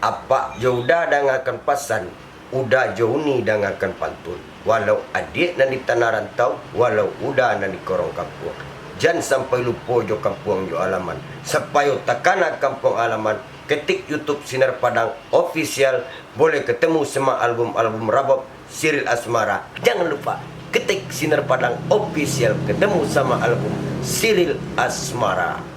Apa jauda dangakan pasan, udah jauh ni dangakan pantun. Walau adik nan di tanah rantau, walau udah nan di korong kampung. Jangan sampai lupa jo kampung jo alaman. Supaya takana kampung alaman, ketik YouTube Sinar Padang Official, boleh ketemu semua album-album Rabab Siril Asmara. Jangan lupa ketik Sinar Padang Official, ketemu sama album Siril Asmara.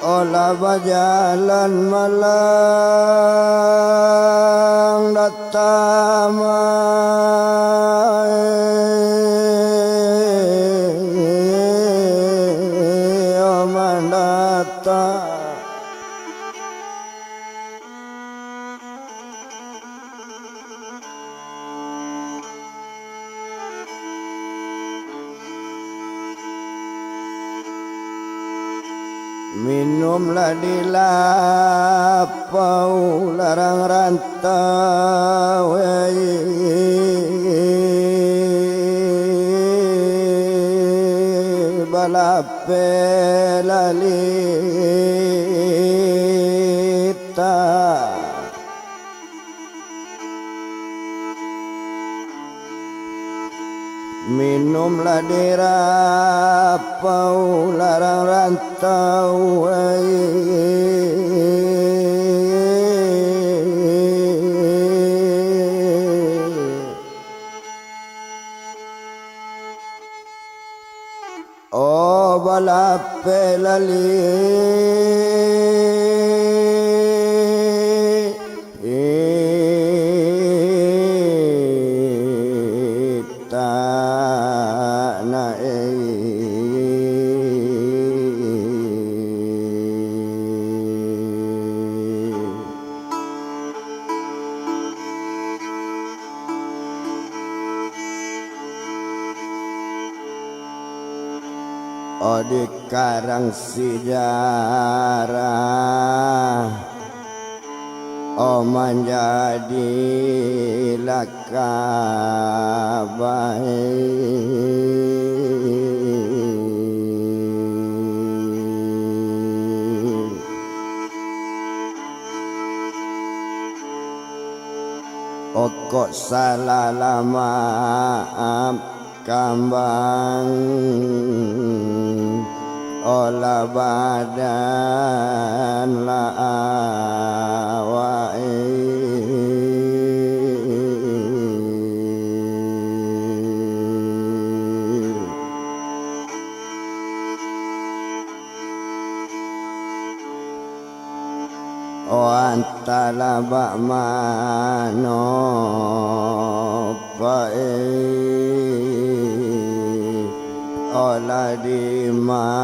Olah berjalan malang datang datang minumlah di lapau larang rantau balape lalita minumlah di rapau larang rantau oh balape oh di karang sejarah oh menjadi lakabaik oh kok salah lama kambang olah badan la awai oh antala bak mano olah di manyokini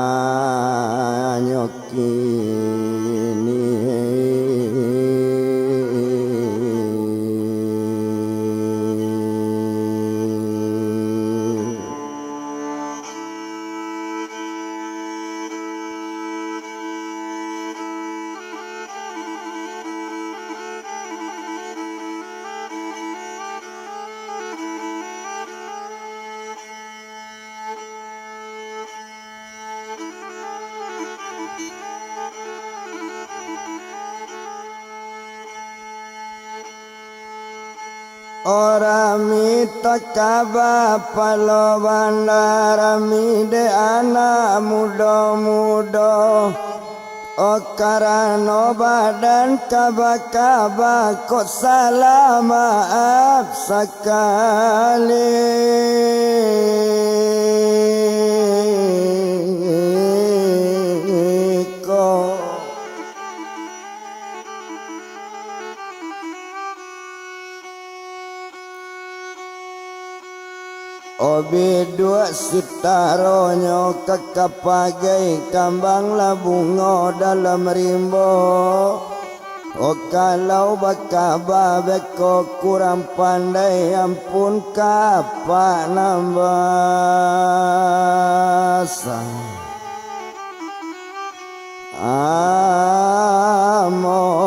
Ora mita kaba palo bandarami de anak muda-muda. O karano badan kaba-kaba kok salah maaf sekali kok. Obi dua sitaronyo kekapagai kambang labungo dalam rimbo. O kalau bakaba beko kurang pandai ampun kapak nambasa. Amo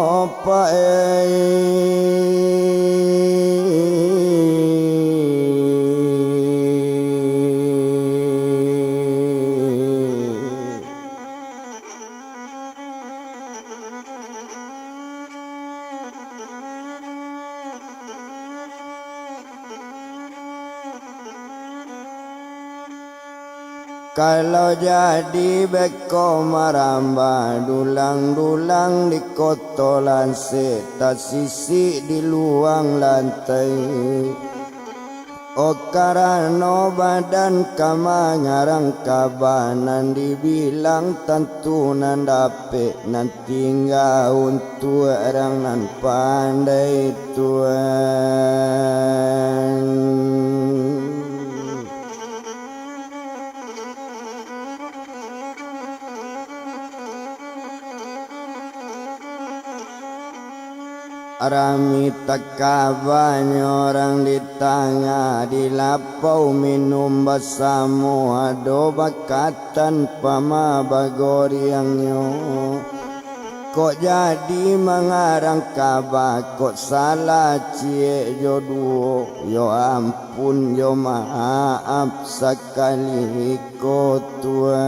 kalau jadi beko maramba dulang-dulang di kotolan seta sisi di luang lantai. O karano badan kamangarang kabanan dibilang tentunan dapet nanti ngaun tuarang nan pandai tuan. Rami takabanya orang di tangga di lapau minum bersama ado bakatan pama bagoriangnya. Kok jadi mengarang kaba kok salah cie jodoh. Yo ampun yo maaf sekali kok tuan.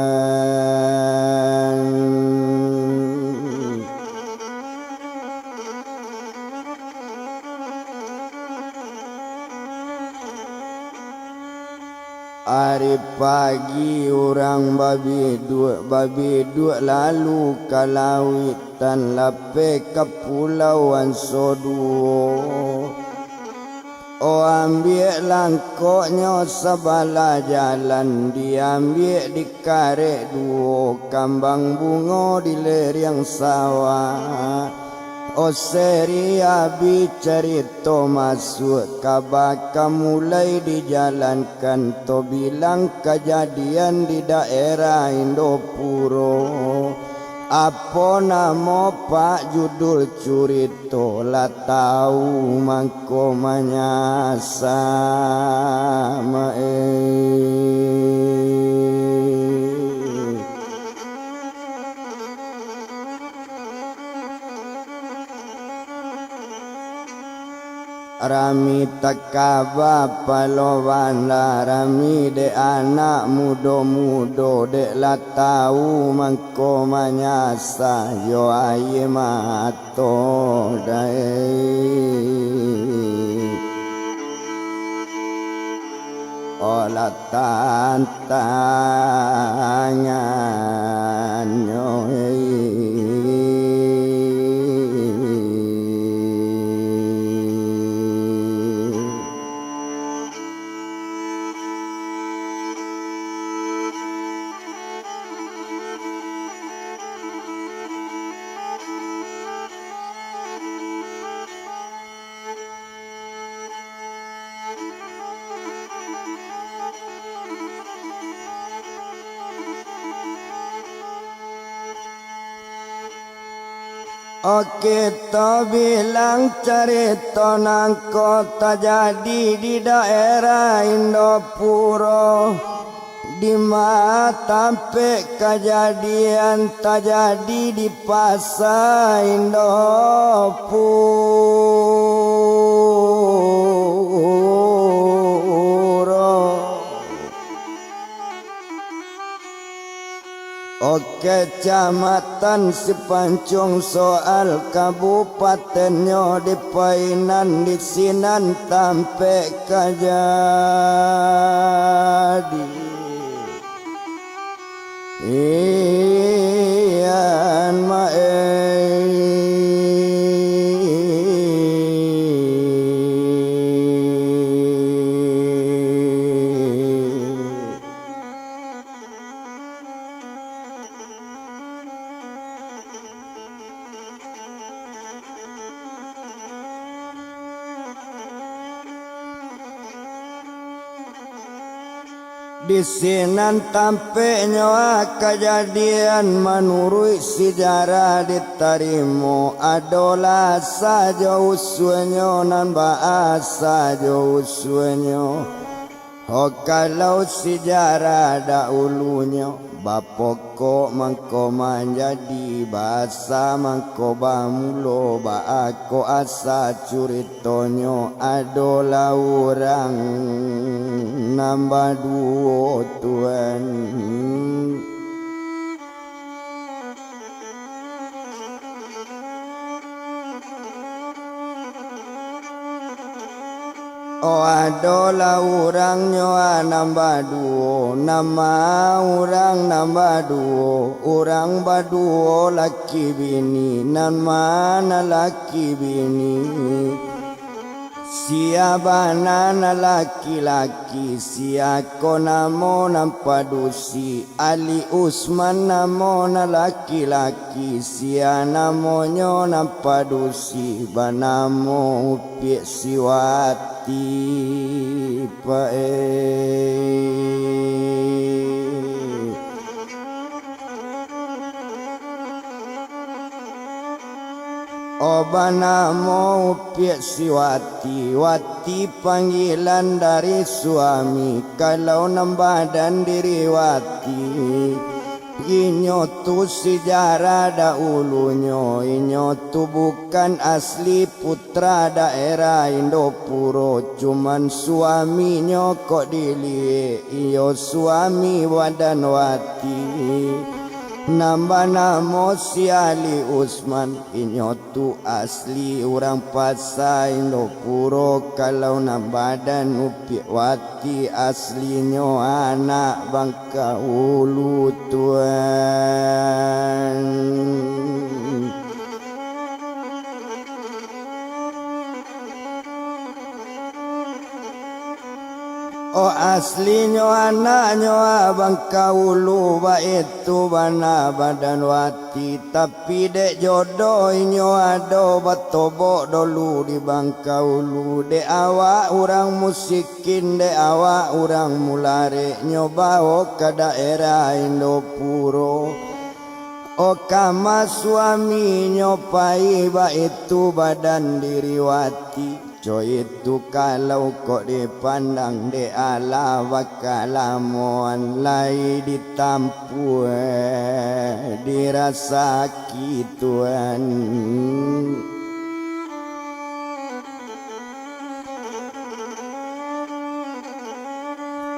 Hari pagi orang babi dua lalu kalawitan lape kepulauan Soduo. O ambil langkoknya sebelah jalan diambil di karek duo kambang bungo di lereng sawah. O seri abi cerita masuk kabaka mulai dijalankan to bilang kejadian di daerah Indopuro. Apa nama pak judul curito lah tahu mangko manyasa Rami takaba paloban rami de anak mudo-mudo de la tahu mangko manyasa yo aye mato dai. Ola tantangan yo Oke to bilang cerita nang kota jadi di daerah Indopuro. Di mata sampai kejadian terjadi di pasar Indopuro. O kecamatan Sipancung soal kabupatennya di Painan di Sinan tampe kajadi ian di Sinan tampe nyawa kejadian menurut sejarah diterima adolah saja usunya nan bahasa jauh usunya. Oh kalau sejarah dahulunya bapoko mangko menjadi bahasa mangko bamulo baako asa curitonyo adolah orang nambah duo tuan. Oh adolah orang nyoa nambah duo, nama orang nambah duo, orang baduo laki bini, nan mana laki bini. Siapa nana laki-laki, siako namo nampadusi, Ali Usman namo na laki-laki, sia namonyo nampadusi, banamo upi siwati pae. Obana mau piak siwati, wati panggilan dari suami, kalau nambadan diri wati. Inyo tu sejarah dahulunya, inyo tu bukan asli putra daerah Indopuro, cuman suaminya kok dilie, iyo suami wadan wati. Nambah namo si Ali Usman, inyo tu asli orang Pasai Indopuro, kalau nambadan upi wati aslinyo anak Bangka Ulu tuan. Oh aslinyo anaknyo abang kaulu ba itu bana badan wati, tapi dek jodohnya ado batobok dulu di Bangkaulu. Dek awak orang musikin, dek awak orang mulare nyoba ke daerah Indopuro. Oh kama suami nyopai ba itu badan diri wati. Jo itu kalau kok dipandang de ala bakalamuan lai ditampu dirasa kituan.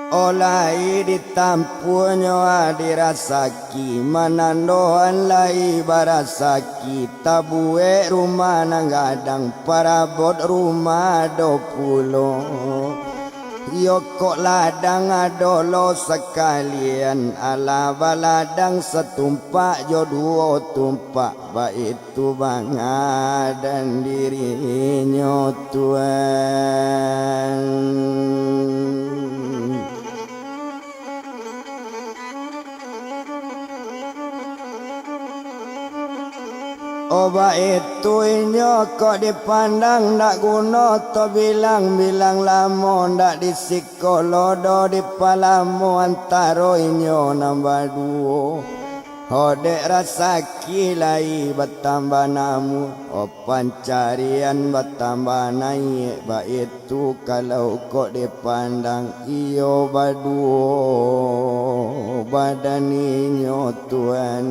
Olai ditampunya dirasaki, manandoan lai barasaki, tabue rumah nanggadang parabot rumah 20. Yokok ladang adolo sekalian, ala baladang setumpak jo duo tumpak, baitu bangga dan dirinya tuan. Oba itu inyo kok dipandang ndak guna, to bilang-bilang lamo ndak disikolodo di palamo antaro inyo nambah duo. Hodek rasa kilai bertambah namu, o pancarian bertambah naik, ba itu kalau kok dipandang iyo baduo badan inyo tuan.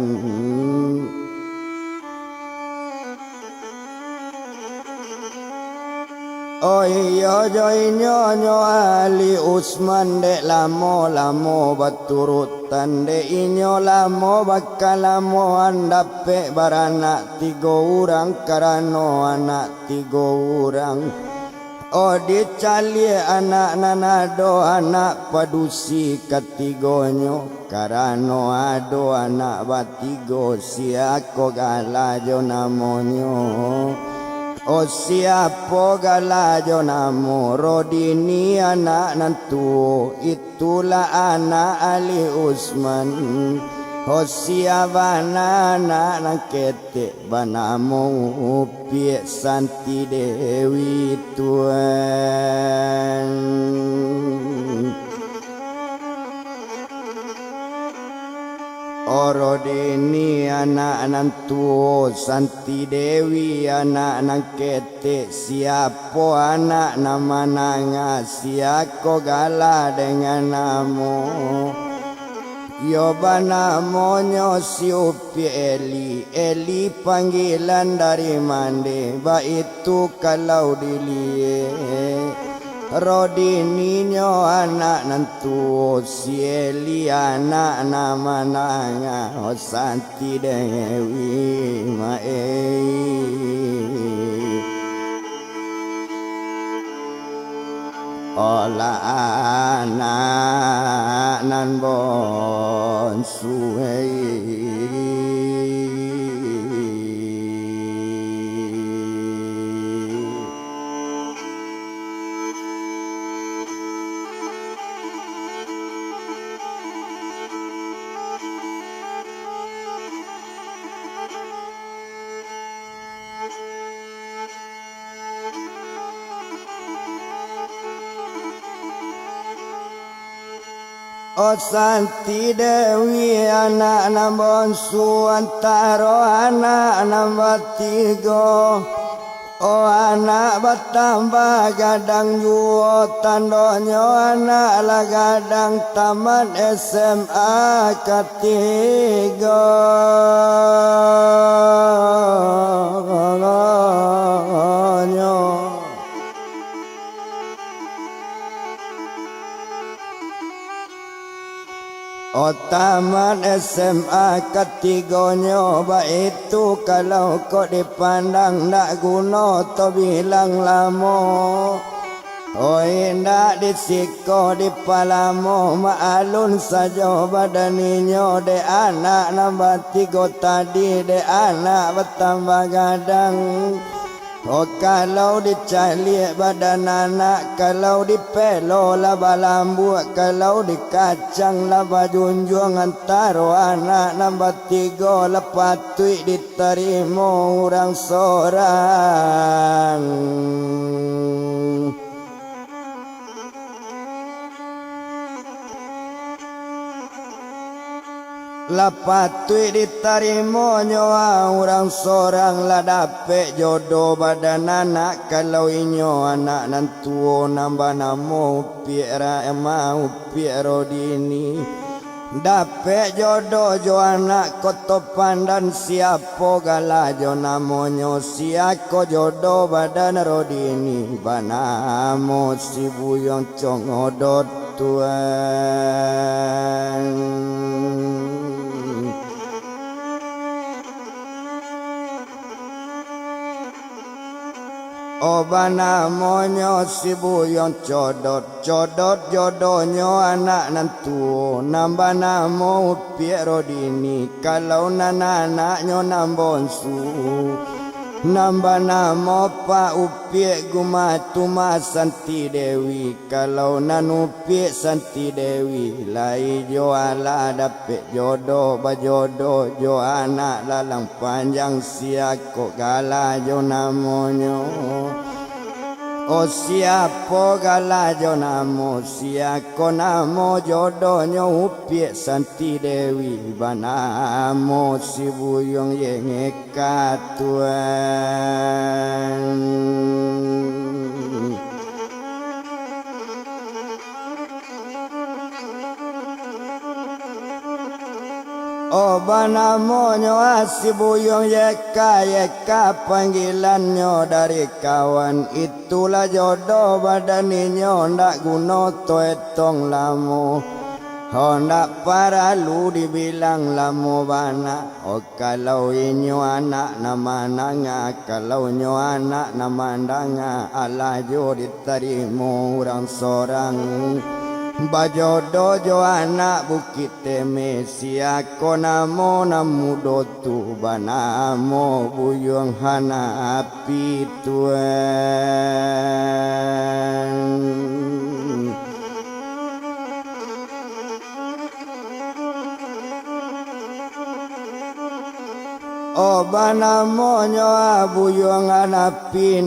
Oh iya jo inyo Ali Usman dek lamo-lamo baturut tande inyo lamo bakal lamo andape baranak 3 urang karano anak 3 urang. Oh dicali anak nanado anak padusi katigonyo karano ado anak batigo siako galajo namonyo. Oh siapo galajo namo Rodini anak nantu itulah anak Ali Usman. Oh siabana anak nangkete banamo Piek Santi Dewi Tuan. Orodini anak nantu Santi Dewi anak nangkete siapo anak nama nanga siako gala dengan namo. Yoba namonyo si Upi Eli panggilan dari mande ba itu kalau dilie. Rodininyo anak nantu si Eli anak nama nanga Santi Dewi ola anak nan bon suhei. Oh Santi Dewi anak nambon suantaro anak nambah 3. Oh anak bertambah gadang juo tandonyo anak lah gadang taman SMA ketiga. Oh taman SMA ketigonyo ba itu kalau kau dipandang ndak guna to bilang lamo. Oh indak disiko di palamo maalun saja badaninyo de anak nambah 3 tadi de anak bertambah gadang. Oh kalau dicali badan anak, kalau dipelo laba lambu, kalau dikacang laba junjung antaro anak nambah 3 lepatui diterima orang seorang. Lapatui diterima nyawa orang seorang lah dapet jodoh badan anak. Kalau inyo anak nantu nambah namo Piera mau Piero Dini dapet jodoh jo anak koto pandan siapo galajo namonyo siako jodoh badan Rodini banamo si buyong congodot Tuan. Oba namonyo si buyong codot jodohnya anak nantu nambah namo Piero Dini. Kalau nanaknyo nambon su nambah namo Pak Upiek Gumatuma Santi Dewi. Kalau nanupiek Santi Dewi lai jo ala dapet jodoh bajodoh jo anak lalang panjang siako gala jo namonyo. Oh siapo galajo namo siako namo jodohnya Upiek Santi Dewi banamo si buyong yengeka Tuan. Oh banamonyo asibuyong yeka panggilannya dari kawan. Itulah jodoh badaninyo ndak guno to etong lamo. Honda para lu dibilang lamo bana. Oh kalau inyo anak nama nanga, kalau inyo anak nama ndanga, ala jo diterima orang sorang. Bajodo jo anak bukit temesi, ako namo namudo tu banamo buyong hana api tuan. O banamonyo abuyong napi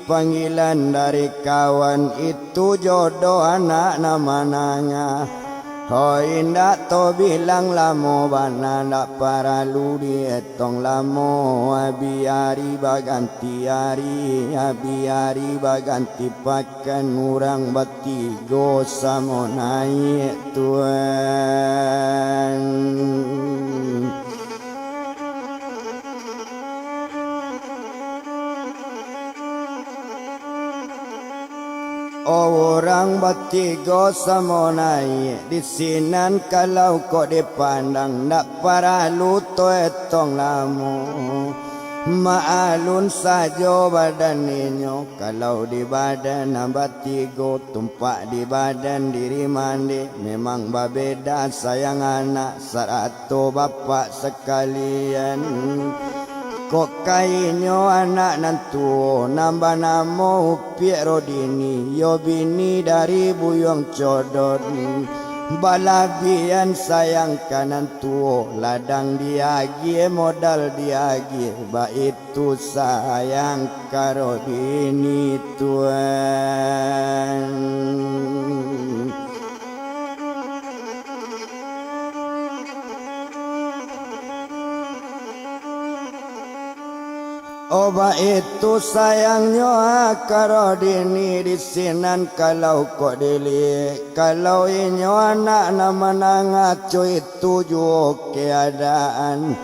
panggilan dari kawan itu jodoh anak nama nanga. Ho indak to bilang lamo bana ndak para lu dietong lamo abiari baganti ari baganti pakan urang batigo samo naik tuan. Orang batigo sama naik di sinan kalau kok dipandang ndak para luto etong lamu. Maalun sajo badan ninyo kalau di badan batigo tumpak di badan diri mandi memang babeda sayang anak sarato bapak sekalian. Kok kainyo anak nantu nambah namo upiak rodini yo bini dari buyong codot balabian sayang kanan tuo ladang diagi modal diagi ba itu sayang karo dini tuan. Oba itu sayangnya karo dini di sinan kalau kok dili kalau inyo anak nama nangaco itu juga keadaan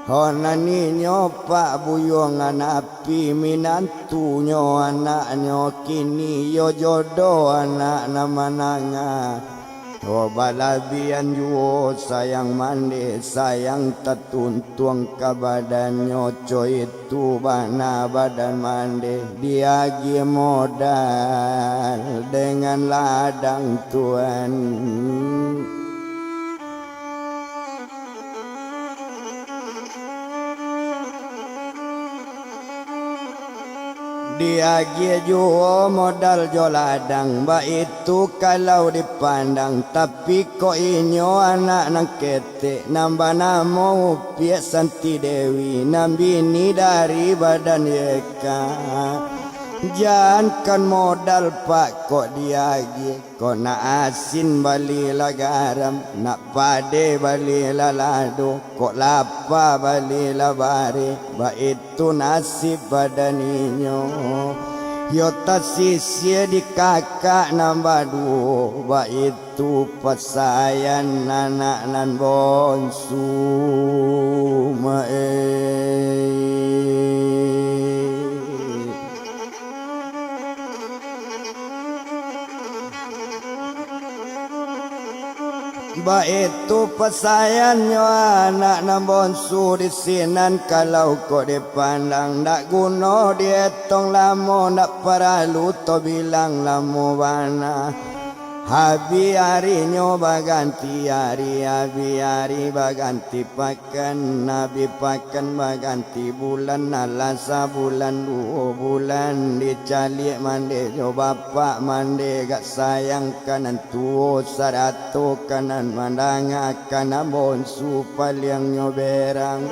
hona ninyo pak buyong api minantunyo anaknyo kini yo jodoh anak nama nangat. Oh balabian juo sayang mandi sayang tertuntung ke badannya coy itu bana badan mandi diagi modal dengan ladang tuan. Dia juo modal joladang ba itu kalau dipandang tapi kok inyo anak nang ketek nambah namo upiak Santi Dewi nambini dari badan yeka. Jangan modal pak kok diagi kok nak asin bali la garam nak pade bali la lado kok lapa bali la bare ba itu nasib badan inyo. Yo tasisye di kakak nambah duo ba itu pasayan anak nan bonsu ba itu pasayannya anak nambonsu di sinan kalau kok dipandang ndak guna dietong lamo ndak paralu to bilang lamo bana. Habi harinya baganti hari habi hari baganti pakan nabi pakan baganti bulan alasa bulan 2 bulan dicalik mande jo bapak mande gak sayang kanan tuo sarato kanan mandanga kanan bonsu paling nyoberang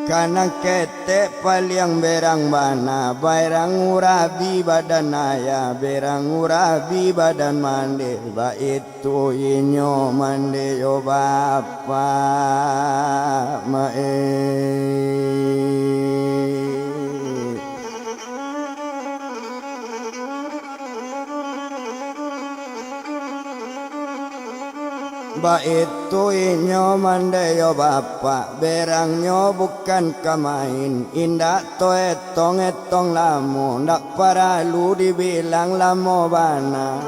kanang ketek paliang berang bana bairang urabi badan ayah berang urabi badan mande ba itu inyo mande yo bapak ba itu inyo mandeyo bapak berangnya bukan kamain indak to etong lamu ndak paralu dibilang lamo bana.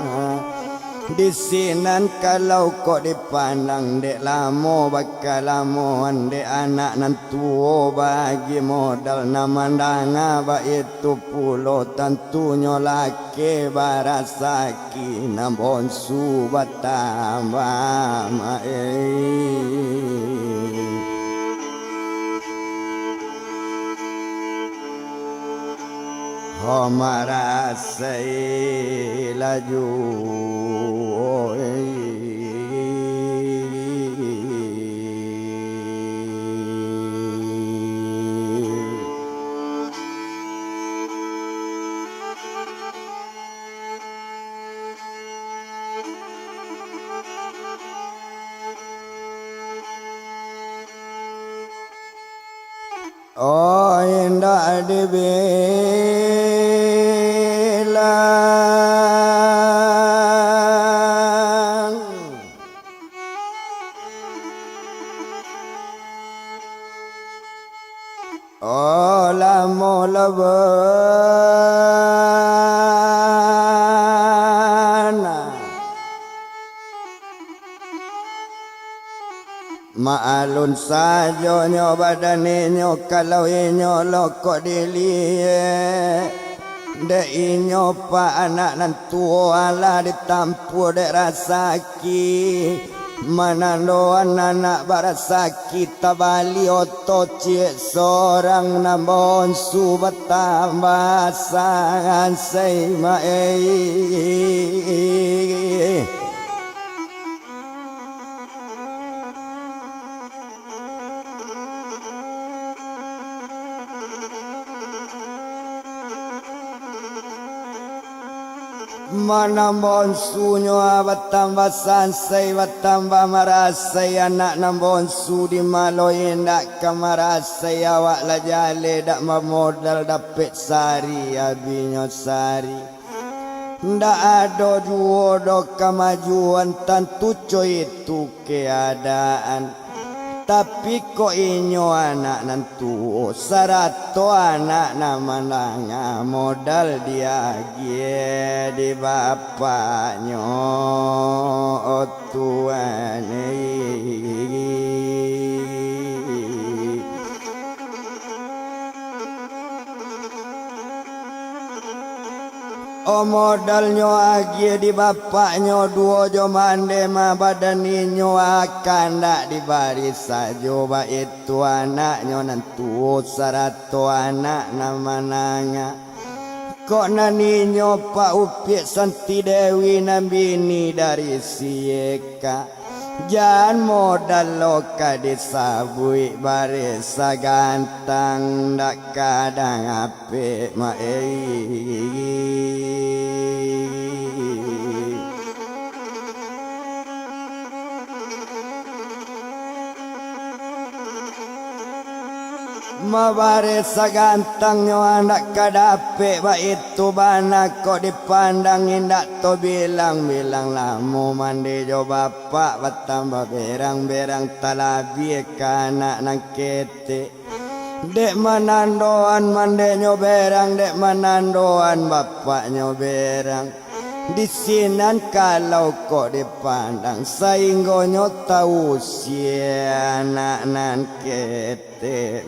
Disinan kalau kok dipandang dek lamo bakal lamoan dek anak nan tuo bagi modal namandanga ba itu pulo tentunya laki barasaki nambonsu batamba Homarasai laju Oh indah dibilang Oh lamo labana Maalun sajo nyo badane nyo kalau inyo loko dilie de inyo pa anak nan tua ala ditampu de rasaki manandoan anak barasaki tabali oto cie sorang nambon subatamba sangan seima Manambon sunyo batamba sansay batamba marasay anak nambon su di maloy ndak kamarasay awak lajale dak mamodal dapet sari abinyo sari ndak ada juodo kemajuan tentu coy itu keadaan tapi kok inyo anak nantu sarato anak namananga modal dia gie di bapaknya tuane Oh modalnya agi di bapaknya dua jo mande ma badaninyo akan dak dibaris sajo ba itu anaknya nantu sarato anak namananga kok naninyo pak upik santi dewi nambini dari sieka Jan modal loka disabui barisa gantang dak kadang ape ma Mabarisa gantang nyo anak kadape ba itu bana kok dipandang indak to bilang-bilang lamu mandi jo bapak batamba berang-berang talabi kanak nang kete dek manandoan mande nyo berang dek manandoan bapak nyo berang Disinan kalau kok dipandang sainggonyo tahu si anak nan kete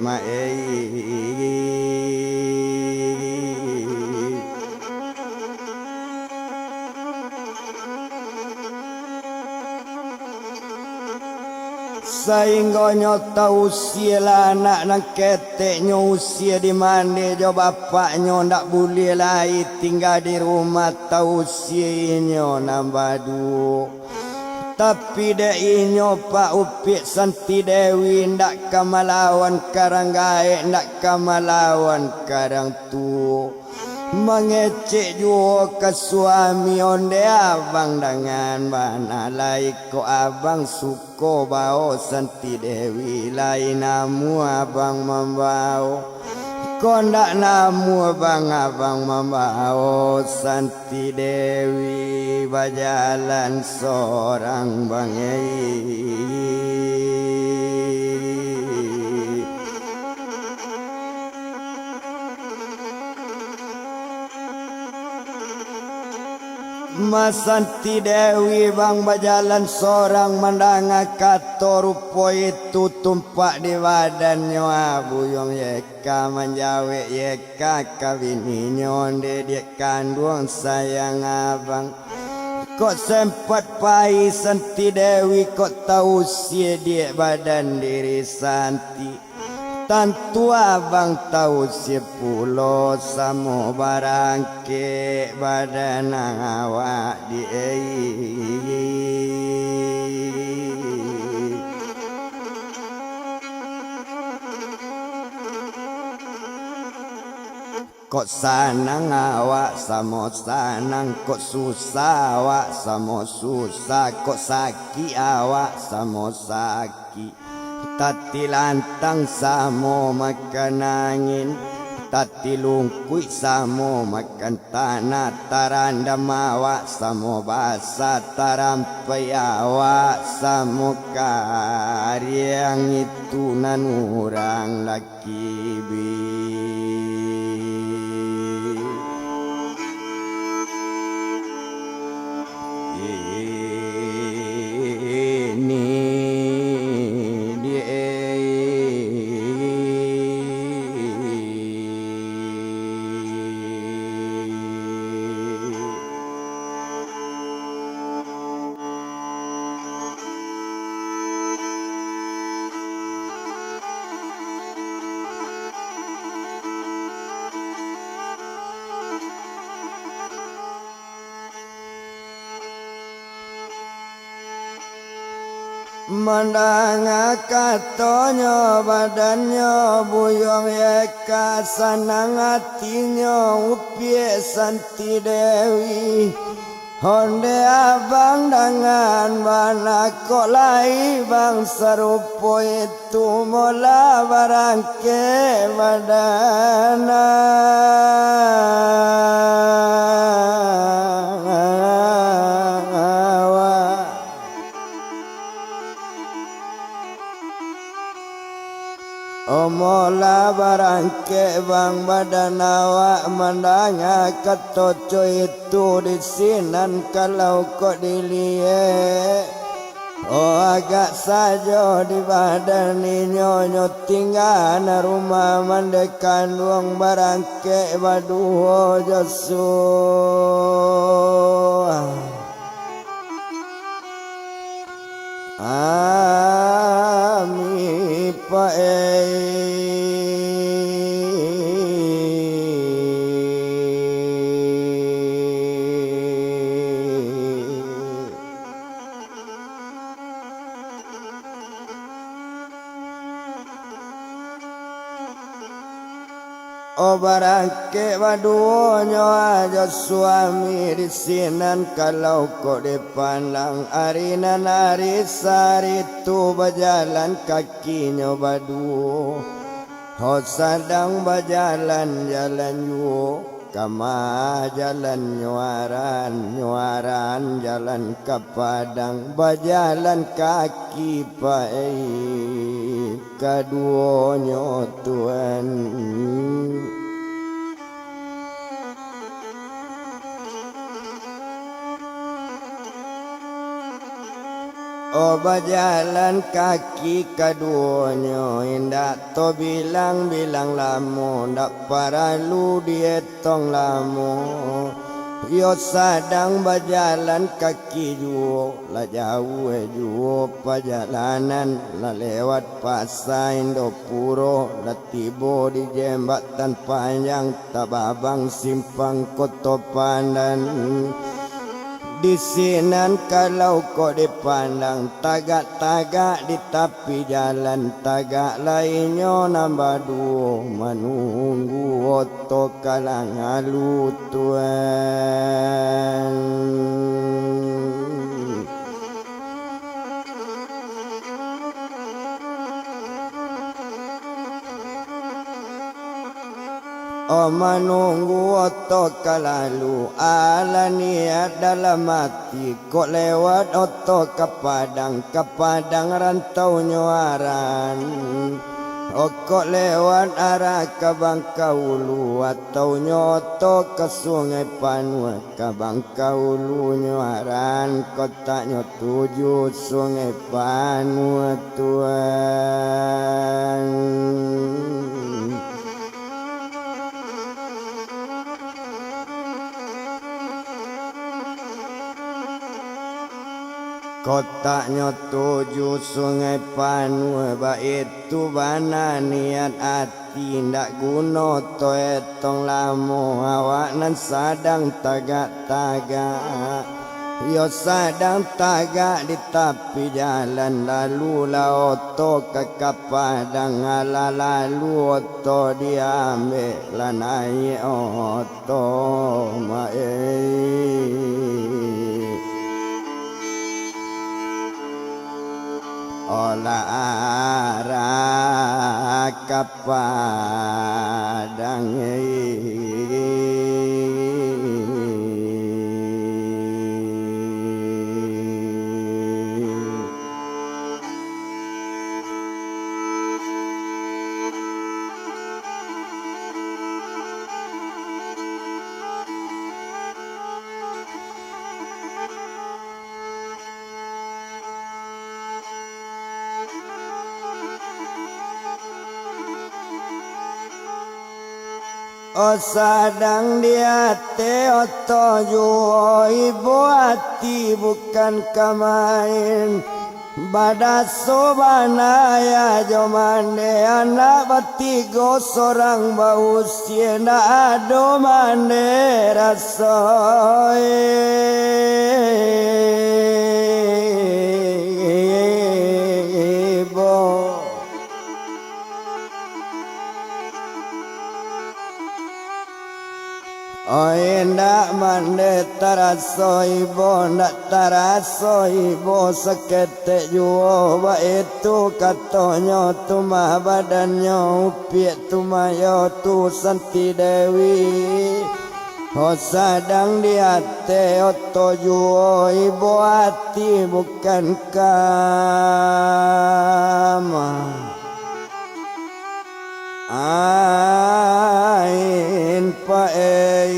Sainggonyo tahu usia anak nang keteknya usia di mana jo bapaknya ndak boleh lai tinggal di rumah tahu usianya nambah dua tapi dek inyo pak upik santi dewi ndak kamalawan karang gaek ndak kamalawan karang tua mengecek jua ke suami onde abang dengan mana lai ko abang suko bau santi dewi lai namu abang membau ko ndak namu abang membau santi dewi bajalan seorang bangei Semua santi dewi bang berjalan seorang mandanga kato rupo itu tumpak di badannya buyong yeka menjawe yeka kawini nyonde dia kandung sayang abang. Kok sempat pai santi dewi kok tahu si dia badan diri santi. Tantu abang tahu si pulo samo barangke badan awak di Kok sanang awak samo sanang, kok susah awak samo susah, kok sakit awak samo sakit. Tati lantang samo makan angin, tati lungkui samo makan tanah, tarandam awak samo basah, tarampai awak samo karyang itu nan urang laki Mandanga katonyo badannya buyong yeka sanang hatinya upie santi dewi. Honde abang dengan mana kok lai bang serupo itu mola barangke badana. Mola barangke bang badan awak mandanga ketoco itu di sinan kalau kok dilihat. Oh agak saja di badan ni nyonyo tinggal rumah mandekan luang barangke baduho josu. Ami pae O barangke baduonyo aja suami di sinan kalau kok dipandang arinan arisari tu berjalan kakinya badu. Ho sadang berjalan jalan yu kama jalan nyuaran jalan ke padang berjalan kaki pai kaduonyo Tuhan. Oh berjalan kaki kaduonyo indak to bilang-bilang lamu ndak paralu dietong lamu. Yo sadang berjalan kaki juo la jauh juo perjalanan la lewat pasar Indopuro la tibo di jembatan panjang Tababang simpang Koto Pandan. Di sinan kalau kok dipandang tagak-tagak di tepi jalan tagak lainnya nambah dua menunggu oto kalang alu Tuhan. O menunggu oto kalalu ala niat dalam hati kok lewat oto ke padang rantau nyuaran. Okok lewat arah ke Bangkaulu atau nyoto ke Sungai Panua ke Bangkaulu nyuaran kotaknya 7 Sungai Panua Tuan. Kotaknya 7 Sungai Panua baik tu bana niat hati ndak guna to etong lamo awak nan sadang tagak-tagak yo sadang tagak di tepi jalan lalu la oto ke Padang ala lalu oto diambil la naik oto olah arah ke Padang. O sadang di hati oto juo ibu hati bukan kemain badaso banaya jomane anak batigo sorang bau siena ado mane rasoe ndak mande taraso ibo ndak taraso ibo seketek juo ba itu katonyo tu mah badannya upiak tu mayo tu Santi Dewi o sadang di hati oto juo ibo hati bukan kama ain pae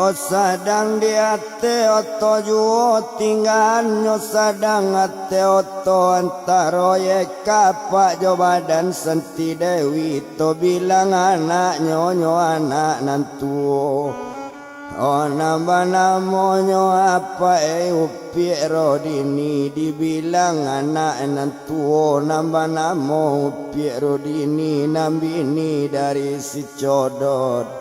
o sadang di hati oto juo tinggalnya sadang hati oto antara ye kapak jo badan Santi Dewi to bilang anaknya nyo anak nantuo o nambah namonyo apa upi Rodini dibilang anak nantuo nambah namo upi Rodini nambini dari si Codot.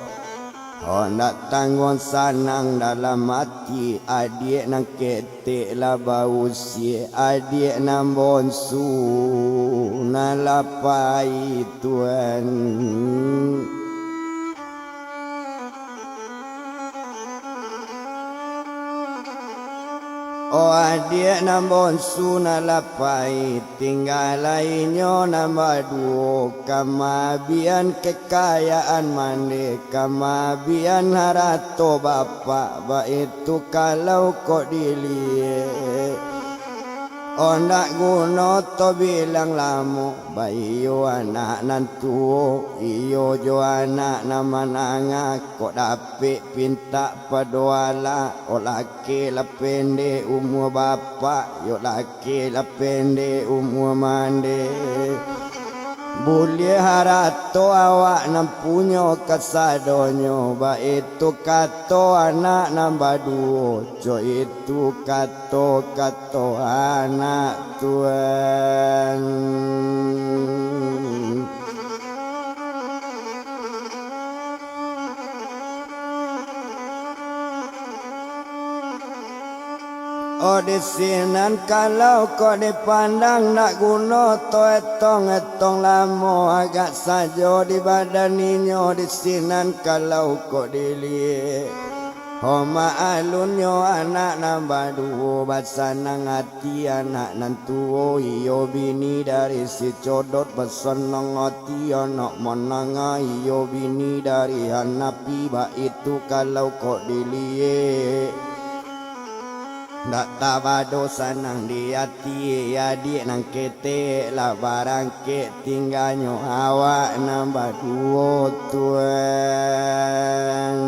Oh nak tanggung sanang dalam hati adik nang ketek lah bau si adik nang bonsu nak lapai Tuhan. Oh adik nang bonsu nak lapai tinggal lainnya nama duo kamabian kekayaan mande kamabian harato bapak ba itu kalau kok dilihat oh nak guna to bilang lamo ba iyo anak nantu iyo jo anak nama nanga kok dapik pinta padoala o laki la pende umur bapak yo laki la pende umur mande boleh harato awak nam punya kasadonyo ba itu kato anak nambah duo jo itu kato anak Tuhan. Oh di sinan kalau kau dipandang nak guna to etong lamo agak saja di badan ninyo di sinan kalau kau dilihat Homa alun yo anak nambah duo basanang hati anak nantuo iyo bini dari si codot besenong hati anak menanga iyo bini dari hanapi ba itu kalau kok dilie ndak tabado sanang di hati adik nang kete lah barang ke tinggalnya awak nambah duo tuan.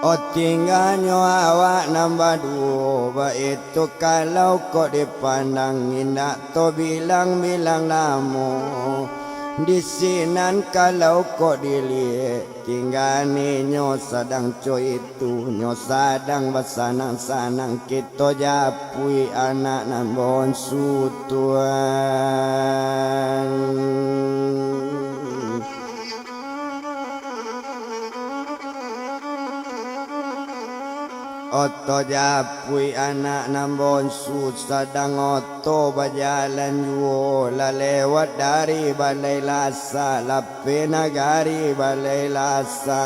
Oh tinggalnya awak nambah dua itu kalau kok dipandang indah to bilang-bilang namu di sinan kalau kok dilihat tinggal nyo sedang coy itu nyo sadang basanang-sanang kita japui anak nan bonsu tuan. Oto japui anak nambon susah sedang oto berjalan juo la lewat dari balai lasa lape nagari balai lasa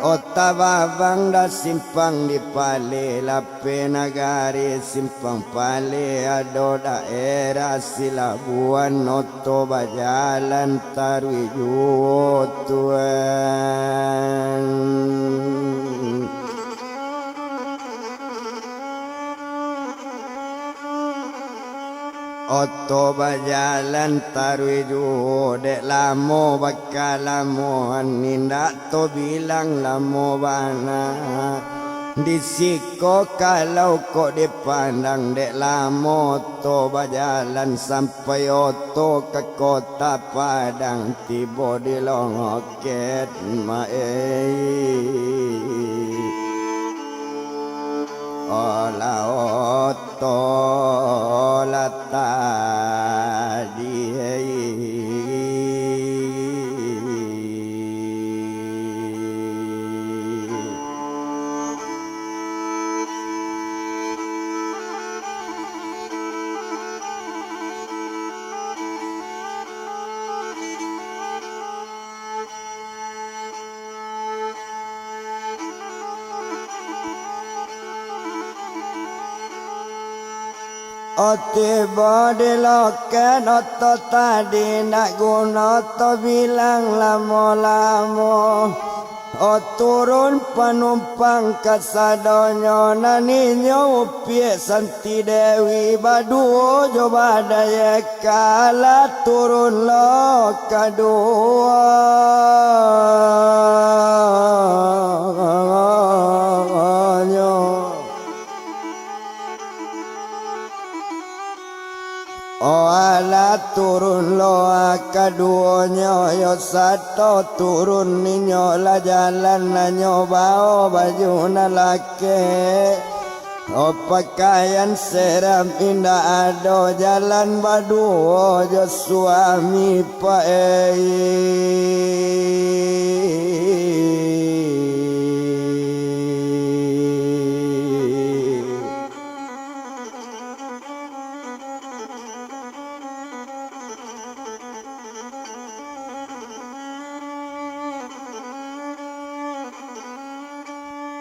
Ota babang dah simpang di pale lape nagari simpang pale ado daerah Silabuan oto berjalan tarui juo tuan. Oto berjalan tarui juo dek lamo bakal lamo nindak to bilang lamo bana di siko kalau kok dipandang dek lamo to berjalan sampai oto ke kota Padang tiba di Longoket ola oto la tadi Oti bodi loket oto tadi nak guna oto bilang lamo-lamo O turun penumpang kasadonyo naninyo upie santi dewi baduo jo badaya kala turun lo kadua O ala turun lo kaduonyo yo sato turun ninyo la jalan nanyo bao baju na lake O pakaian seram indah ado jalan baduo jo suami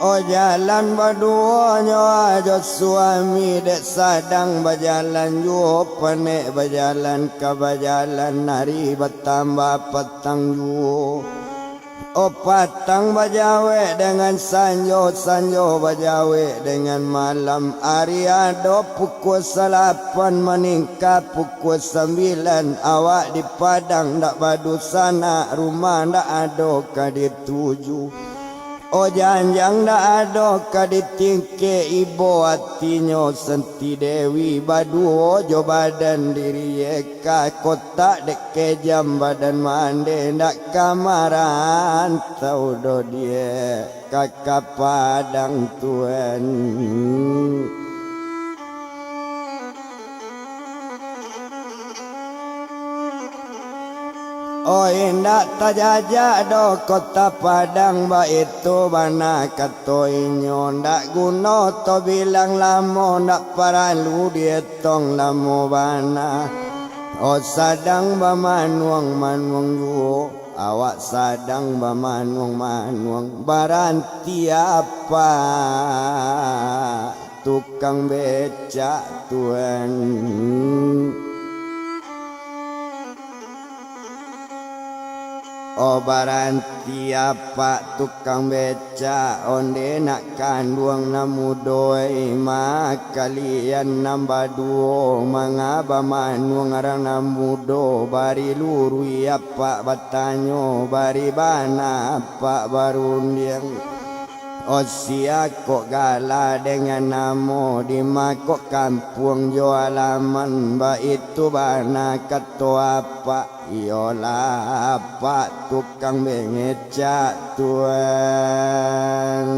O jalan baduonyo ajo suami dek sadang berjalan juo panek berjalan ke berjalan nari bertambah petang juo O patang berjawe dengan sanjo sanjo berjawe dengan malam hari ado pukul 8 meningkat pukul 9 awak di Padang dak badu sana rumah dak ado kadit 7 O janjang dak ado kaditingke ibu hatinya senti dewi baduo jo badan diri eka kotak dek kejam badan mande ndak kamaran tau do dia kakak Padang tuan. O ndak tajaja do kota Padang ba itu bana katoinyo ndak guna to bilang lamo ndak paralu dietong lamo bana o sadang ba manuang yu awak sadang ba manuang baranti apa tukang becak tuan. O baranti apa tukang beca onde nak kanduang namudoi mak kalian nambah duo mangaba manuang arang namudo bari lurui apa batanyo bari bana apa barundiang o sia kok gala dengan namo di makok kampung jo alaman ba itu bana kato apa iola apa tukang bengecak tuan.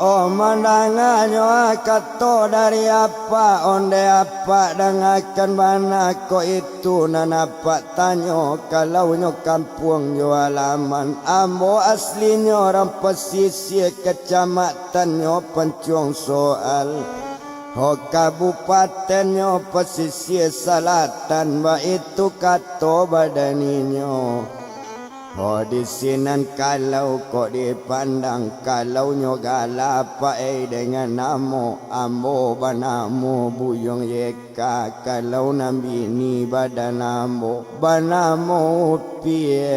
O mandanganyo kato dari apa onde apa dangakan mana ko itu nanapa tanyo kalau nyo kampung yo alaman ambo aslinyo orang pesisir kecamatan nyo Pencuang soal o kabupaten nyo pesisir selatan ba itu kato badaninyo. Oh di sinan kalau kok dipandang kalau nyogala pae dengan namo ambo banamo buyong yeka kalau nambini badanamo banamo pie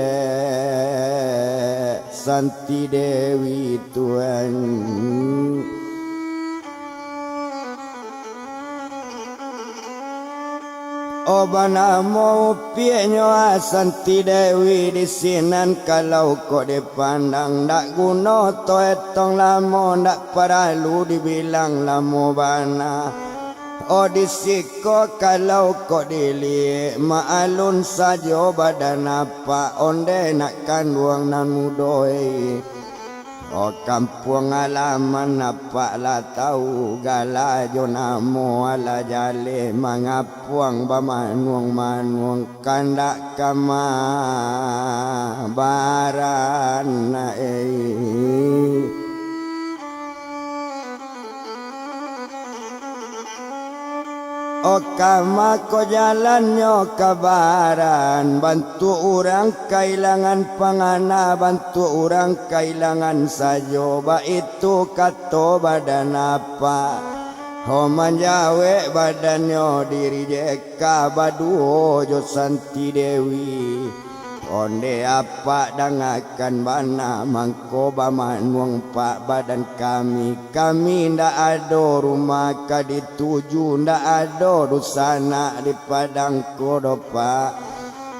Santi Dewi Tuhan. O banamo pienyo Santi Dewi di sinan kalau kok dipandang ndak guna to etong lamo ndak paralu dibilang lamo bana. O disiko kalau kok dili maalun sajo badan apa onde nak kanduang namudoi. O kampung alaman apa lah tahu gala jo namo ala jale mangapuang ba manuang kandak kama baran O kama ko jalannya kabaran bantu orang kailangan pangana bantu orang kailangan sajo ba itu kato badan apa ho manjawe badannya diri jeka baduo jo Santi Dewi onde apa dangakan bana mangko manuang pak badan kami ndak ada rumah kadituju ndak ada dusana di Padang kodopa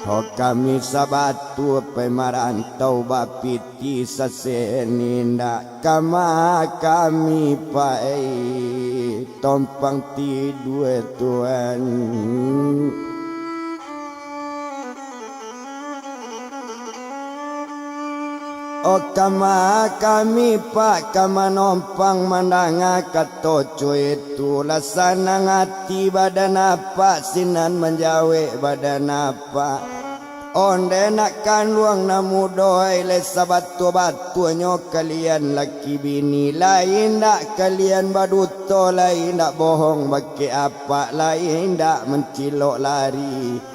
ho kami sabatu pemarantau bapiti saseninda kama kami pae tompang tidue tuan. O kama kami pak kama nompang mandanga katoco itu lasana ngati badan apa sinan menjawe badan apa onde nak kanduang namudoi le sabatu batuanyo kalian laki bini lain dak kalian baduto lain dak bohong bagi apa lain dak mencilok lari.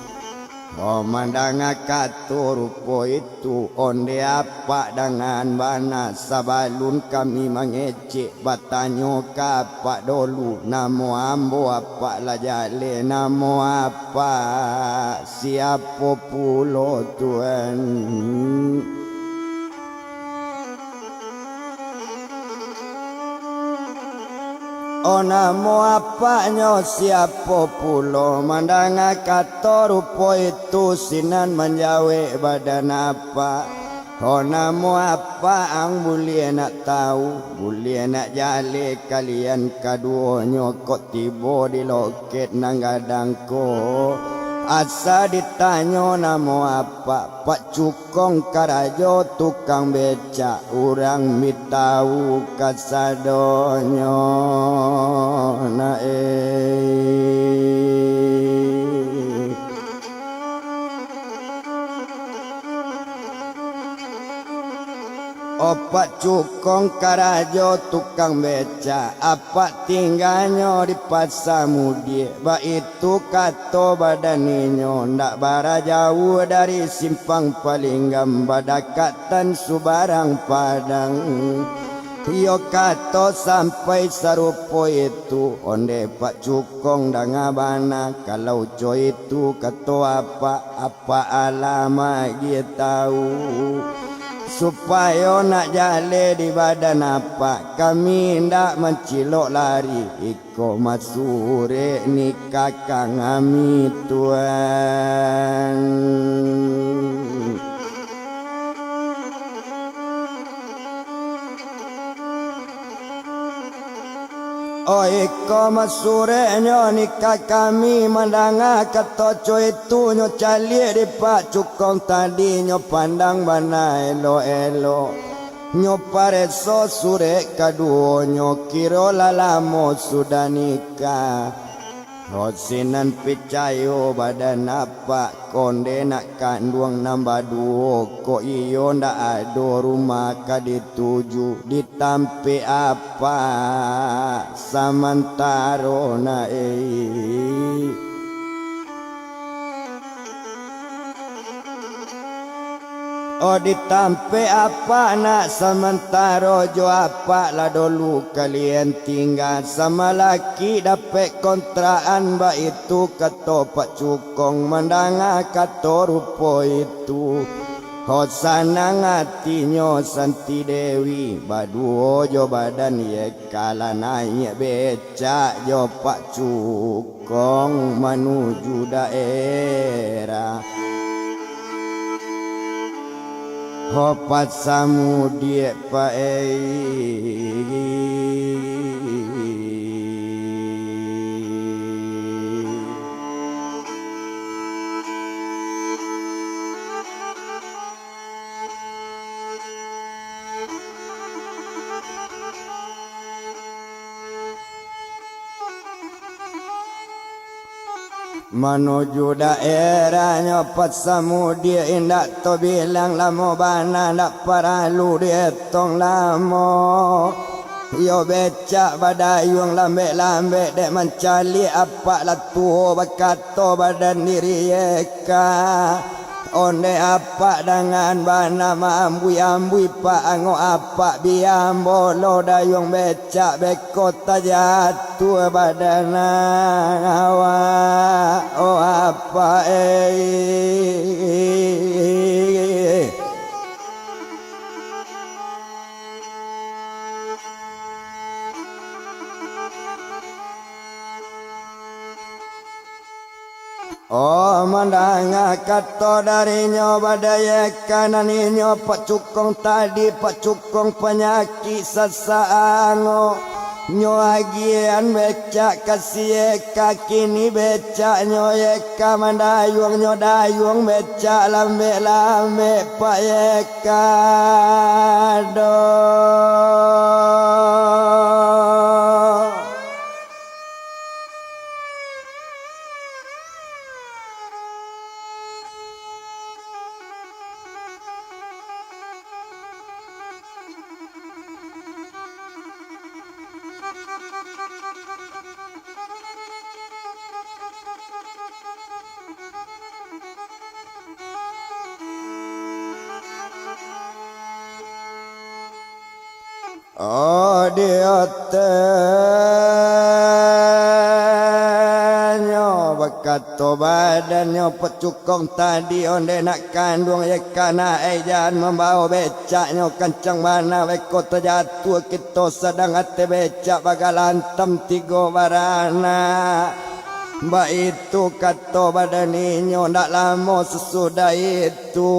O mandanga kato rupo itu onde apa dengan bana sabalun kami mengecek batanyo kapak dolu namo ambo apa lah jale namo apa siapa pulo Tuhan. O namo apanya siapa pulo mandanga kato rupo itu sinan menjawe badan apa. O namo apa ang boleh nak tahu boleh nak jale kalian kaduonyo kok tibo di loket nang gadangko Asa ditanyo namo apa Pak Cukong Karajo tukang beca urang mitau kasadonyo Opak Cukong Karajo tukang beca apa tinggalnya di Pasamudi ba itu kato badaninyo ndak bara jauh dari simpang Palinggam badakatan Subarang Padang Yo kato sampai sarupo itu onde Pak Cukong dah ngabana kalau coy itu kato apa alama dia tahu supaya nak jale di badan apa kami ndak mencilok lari iko masure ni kakang kami tuan Oh iko masure nyo nikah kami mandanga katoco itu nyo cali di Pak Cukong tadi nyo pandang bana elo nyo pareso sure kaduo nyo kiro lalamo sudah nikah Rosinan picayo badan apa konde nak kanduang nambah duo ko iyo ndak ado rumah kadituju ditampe apa samantaro na Oh ditampe apa nak sementara jo apa lah dulu kalian tinggal sama laki dapat kontraan ba itu kato Pak Cukong mandanga kato rupo itu Hosana ngatinyo Santi Dewi baduo jo badan ye kala naik beca jo Pak Cukong menuju daerah Hopat samudi Pak menuju daerahnya Pasamudi indak to bilang lamo bana ndak paralu dietong lamo yo becak badayung lambe-lambe dek mencali apa lah tuho bakato badan diri eka onde apa dengan bana maambui Pak ango apa biambolo dayung becak bekota jatuh badana awa oh apa Oh mandanga kato darinya badaya kanan inyo Pak Cukong tadi Pak Cukong penyakit sasaango nyo agian becak kasih kaki ni becak nyo eka mandayung nyo dayung becak lambe Pak eka do Oh dia tenyo bakato badannya Pak Cukong tadi onde nak kandung ya kana ejan membawa becaknya kancang mana weko terjatuh kita sedang ate becak bagalan tigo barana Mbak itu kato badaninyo ndak lama sesudah itu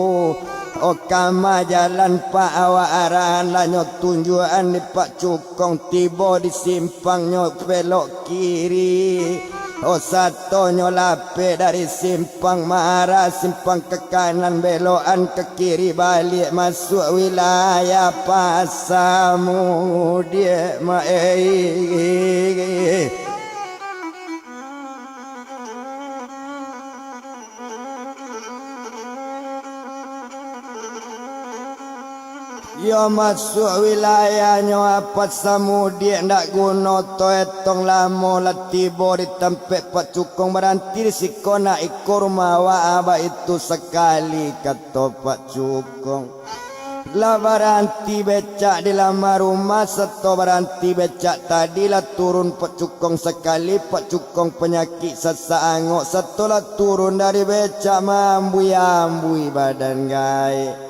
Oh kama jalan Pak awak arahan lah nyok tunjuan di Pak Cukong tiba di simpang nyok belok kiri Oh satu nyolape dari simpang Mara, simpang ke kanan belokan ke kiri, balik masuk wilayah Pasamu dia Yo masuk wilayahnya apa samudi ndak guna to etong lamo latibo di tempat Pak Cukong berhenti di sikona ikor mawa aba itu sekali kata Pak Cukong. Lah berhenti becak di lama rumah seto berhenti becak tadi lah turun Pak Cukong sekali. Pak Cukong penyakit sesaangok setelah turun dari becak mambui badan gae.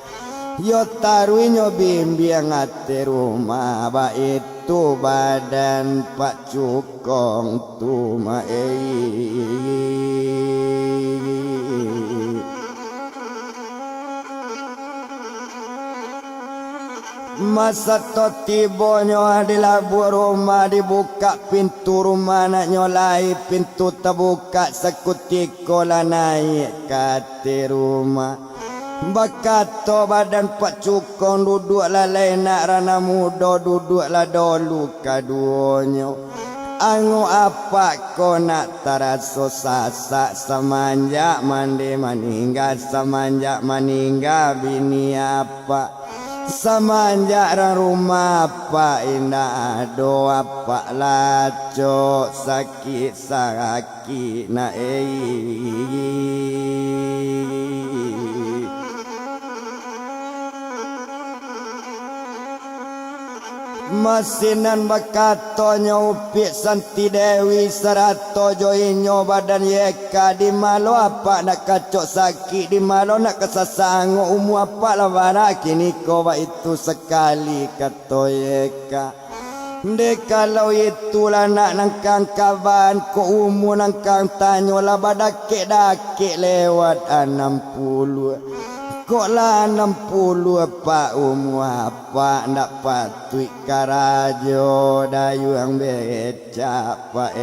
Yo taruinyo bimbing ate rumah ba itu badan Pak Cukong tu Masa to tibonyo adalah rumah dibuka pintu rumah nak nyolai pintu terbuka sekutiko lah naik ke rumah. Bakato badan Pak Cukong duduklah lenak rana muda duduklah dulu kaduonyo. Angu apa ko nak taraso sasak semanjak mandi maninggal semanjak maninggal bini apa. Semanjak rumah apa indah ado apa laco sakit na Masinan bakatonyo upik santi dewi serato joinyo badan yeka di malo apa nak kacok sakit di malo nak kesasango umu apa lawara kini kowa itu sekali kato yeka. Dek kalau itulah nak nangkang kawan ko umu nangkang tanyo lah badake dake lewat 60. Kok lah 60 pak apa ndak patui karajo dayu yang becak pak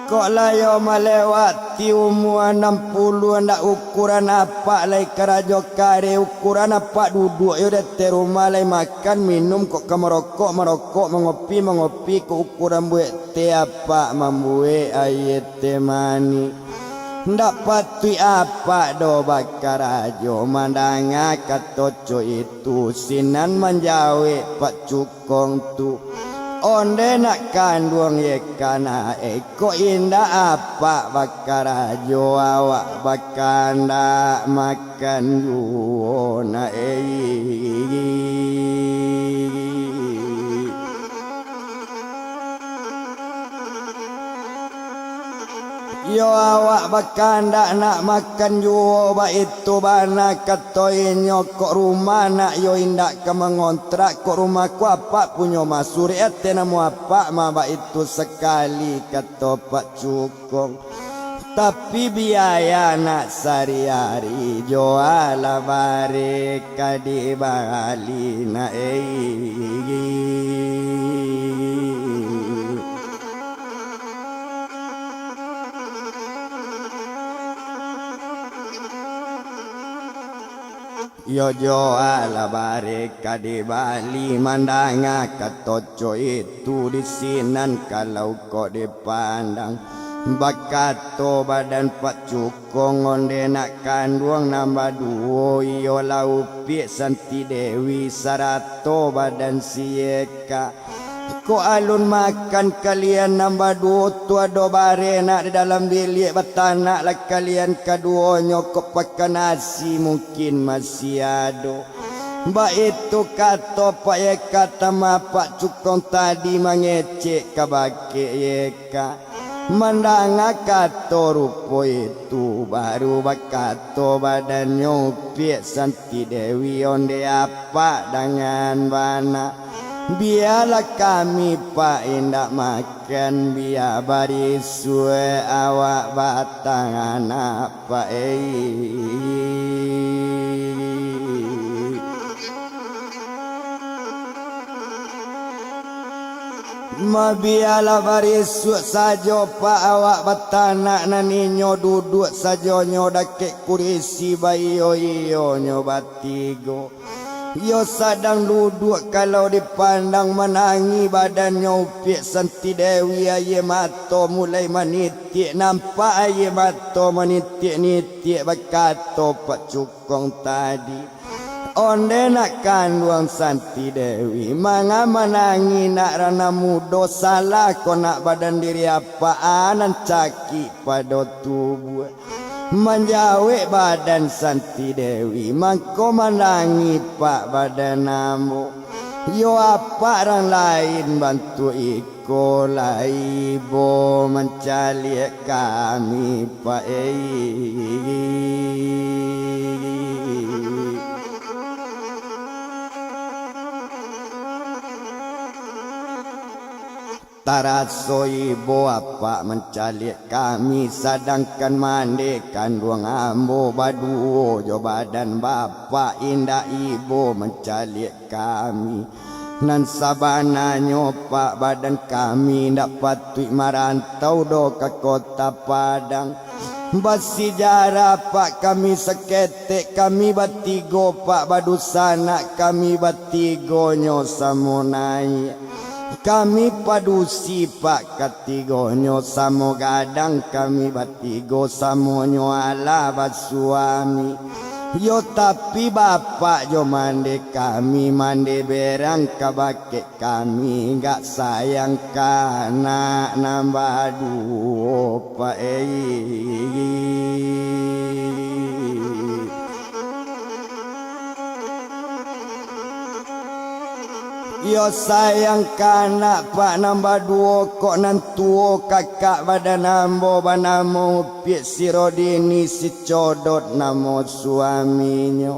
Kok lah yo melewati umur 60 ndak ukuran apa lai karajo kare ukuran apa duduk yo dete rumah lai makan minum kok merokok mengopi kok ukuran buat teh apa membuat ayat teh mani ndak patui apa do bakarajo mandanga katoco itu sinan menjawe Pak Cukong tu onde nak kandung yekana eko indah apa bakarajo awak bakanda makan duona Yo awak bakanda nak makan juo ba itu bana katoinyo kok rumah nak yo indak ke mengontrak kok rumah ku apa punyo masuri ete namu apa ma ba itu sekali kato Pak Cukong. Tapi biaya nak sehari-hari jual bare kadi bali na Yo ala bareka di Bali mandanga katoco itu di sinan kalau kok dipandang bakato badan Pak Cukong onde nak kandung nambah duo yo laupi santi dewi sarato badan sieka Ko alun makan kalian nambah dua tua do bare nak di dalam bilik batanak lah kalian kaduonyo kok pakai nasi mungkin masih ada. Mbak itu kata Pak Yeka sama Pak Cukong tadi mengecek kabake Yeka. Mandanga kato rupo itu baru bakato badan nyopik santi dewi onde apa dengan bana. Biarlah kami Pak indak makan biar barisue awak batang anak Pak Mabiala barisuk sajo pak awak batanak na ninyo duduk sajo nyo dakek kurisi bayo iyo nyo batigo. Yo sadang duduk kalau dipandang menangi badannya upik Santi Dewi aye mato mulai menitik nampak aye mato menitik-nitik bakato Pak Cukong tadi. Onde nak kandung Santi Dewi manga menangi nak rana mudo salah ko nak badan diri apaan caki pada tubuh. Menjawik badan Santi Dewi mangko menangi pak badan namu. Yo apa orang lain bantu iko laibo mencari kami pak Taraso ibu apa mencalik kami sedangkan mandikan ruang ambo baduo jo badan bapak indah ibu mencalik kami nan sabana nyopak badan kami ndak patut marantau do ke kota Padang basi jarak pak kami seketek kami batigo pak badusana kami batigo nyo samonai kami padusi pak katigonyo samo gadang kami batigo samonyo ala basuami. Yo tapi bapak jo mande kami mande berang kabake kami gak sayang kana nambah duo pak Yo sayang kanak pak nambah duo kok nantuo kakak badan ambo banamo pik si Rodini si codot namo suaminyo.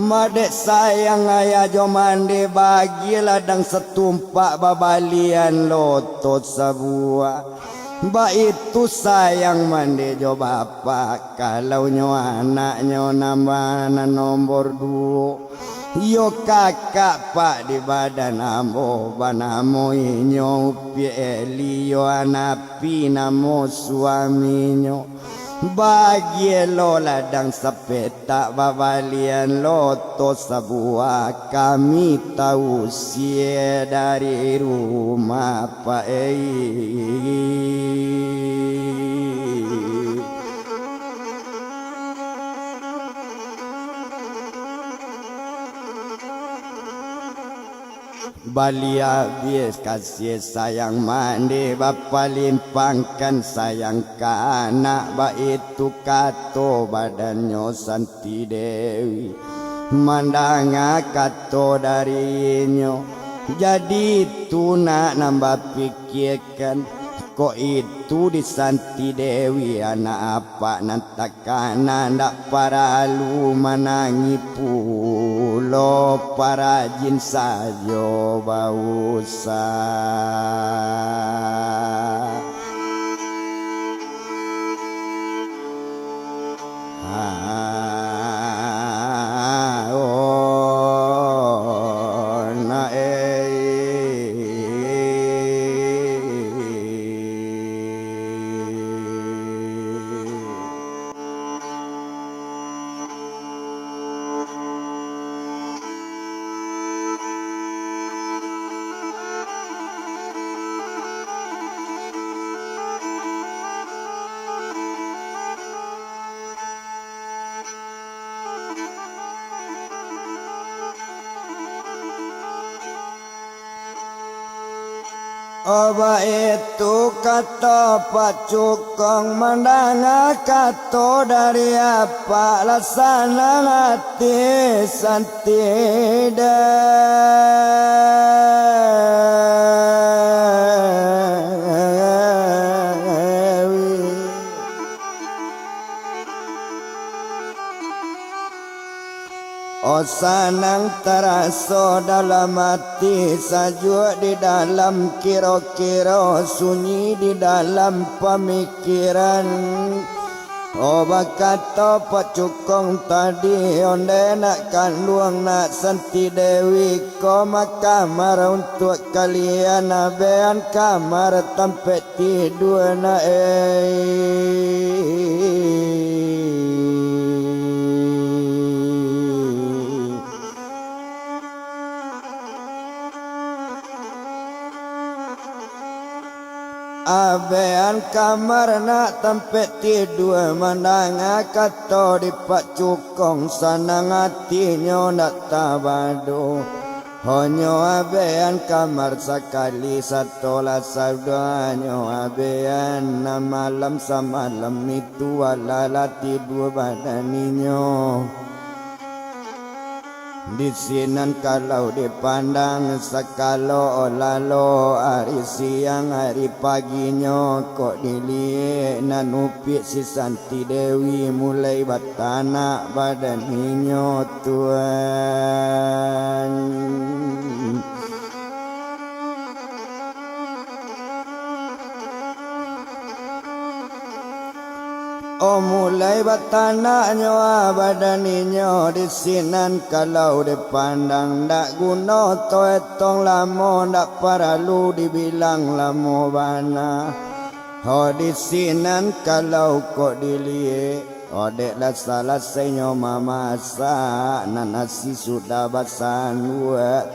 Madek sayang ayah jo mande bagi ladang setumpak babalian lotot sebuah. Ba itu sayang mande jo bapak kalau nyo anaknya nambah nomor duo. Yo kakak pak di badan ambo banamo inyo pieli yo anapi namo suaminyo bagi lo ladang sepeta babalian loto sebuah kami tahu sie dari rumah pak Balia bies kasih sayang mandi bapa limpangkan sayang ka anak ba itu kato badannya Santi Dewi mandanga kato darinya jadi itu nak nambah pikirkan kok itu di Santi Dewi anak apa nantakana ndak para lu manangi pulo para jin sajo bausa Oba itu kata Pak Cukong mandanga kato dari apa lasana hati Santi Dewi. Oh sanang teraso dalam hati sajuk di dalam kira-kira sunyi di dalam pemikiran Kata pacukong tadi onde nak kandung nak santi dewi ko makamar untuk kalian abean kamar tempat tidur na Abean kamar nak tempat tidur menang kata di pak cukong sanang hatinya nak tabado. Honyo abean kamar sekali satolah sabdanyo abean na malam samalam itu walala tidur badaninyo. Di sinan kalau dipandang sekalo lalo hari siang hari paginya kok dilihat nanupi si Santi Dewi mulai batanak badan hinyo Tuhan. Mulai batanaknya badaninyo di sinan kalau dipandang dak guna to etong lamo dak paralu dibilang lamo bana. Di sinan kalau kok dilihat dek lah salah senyo mamasa na nasi sudah basan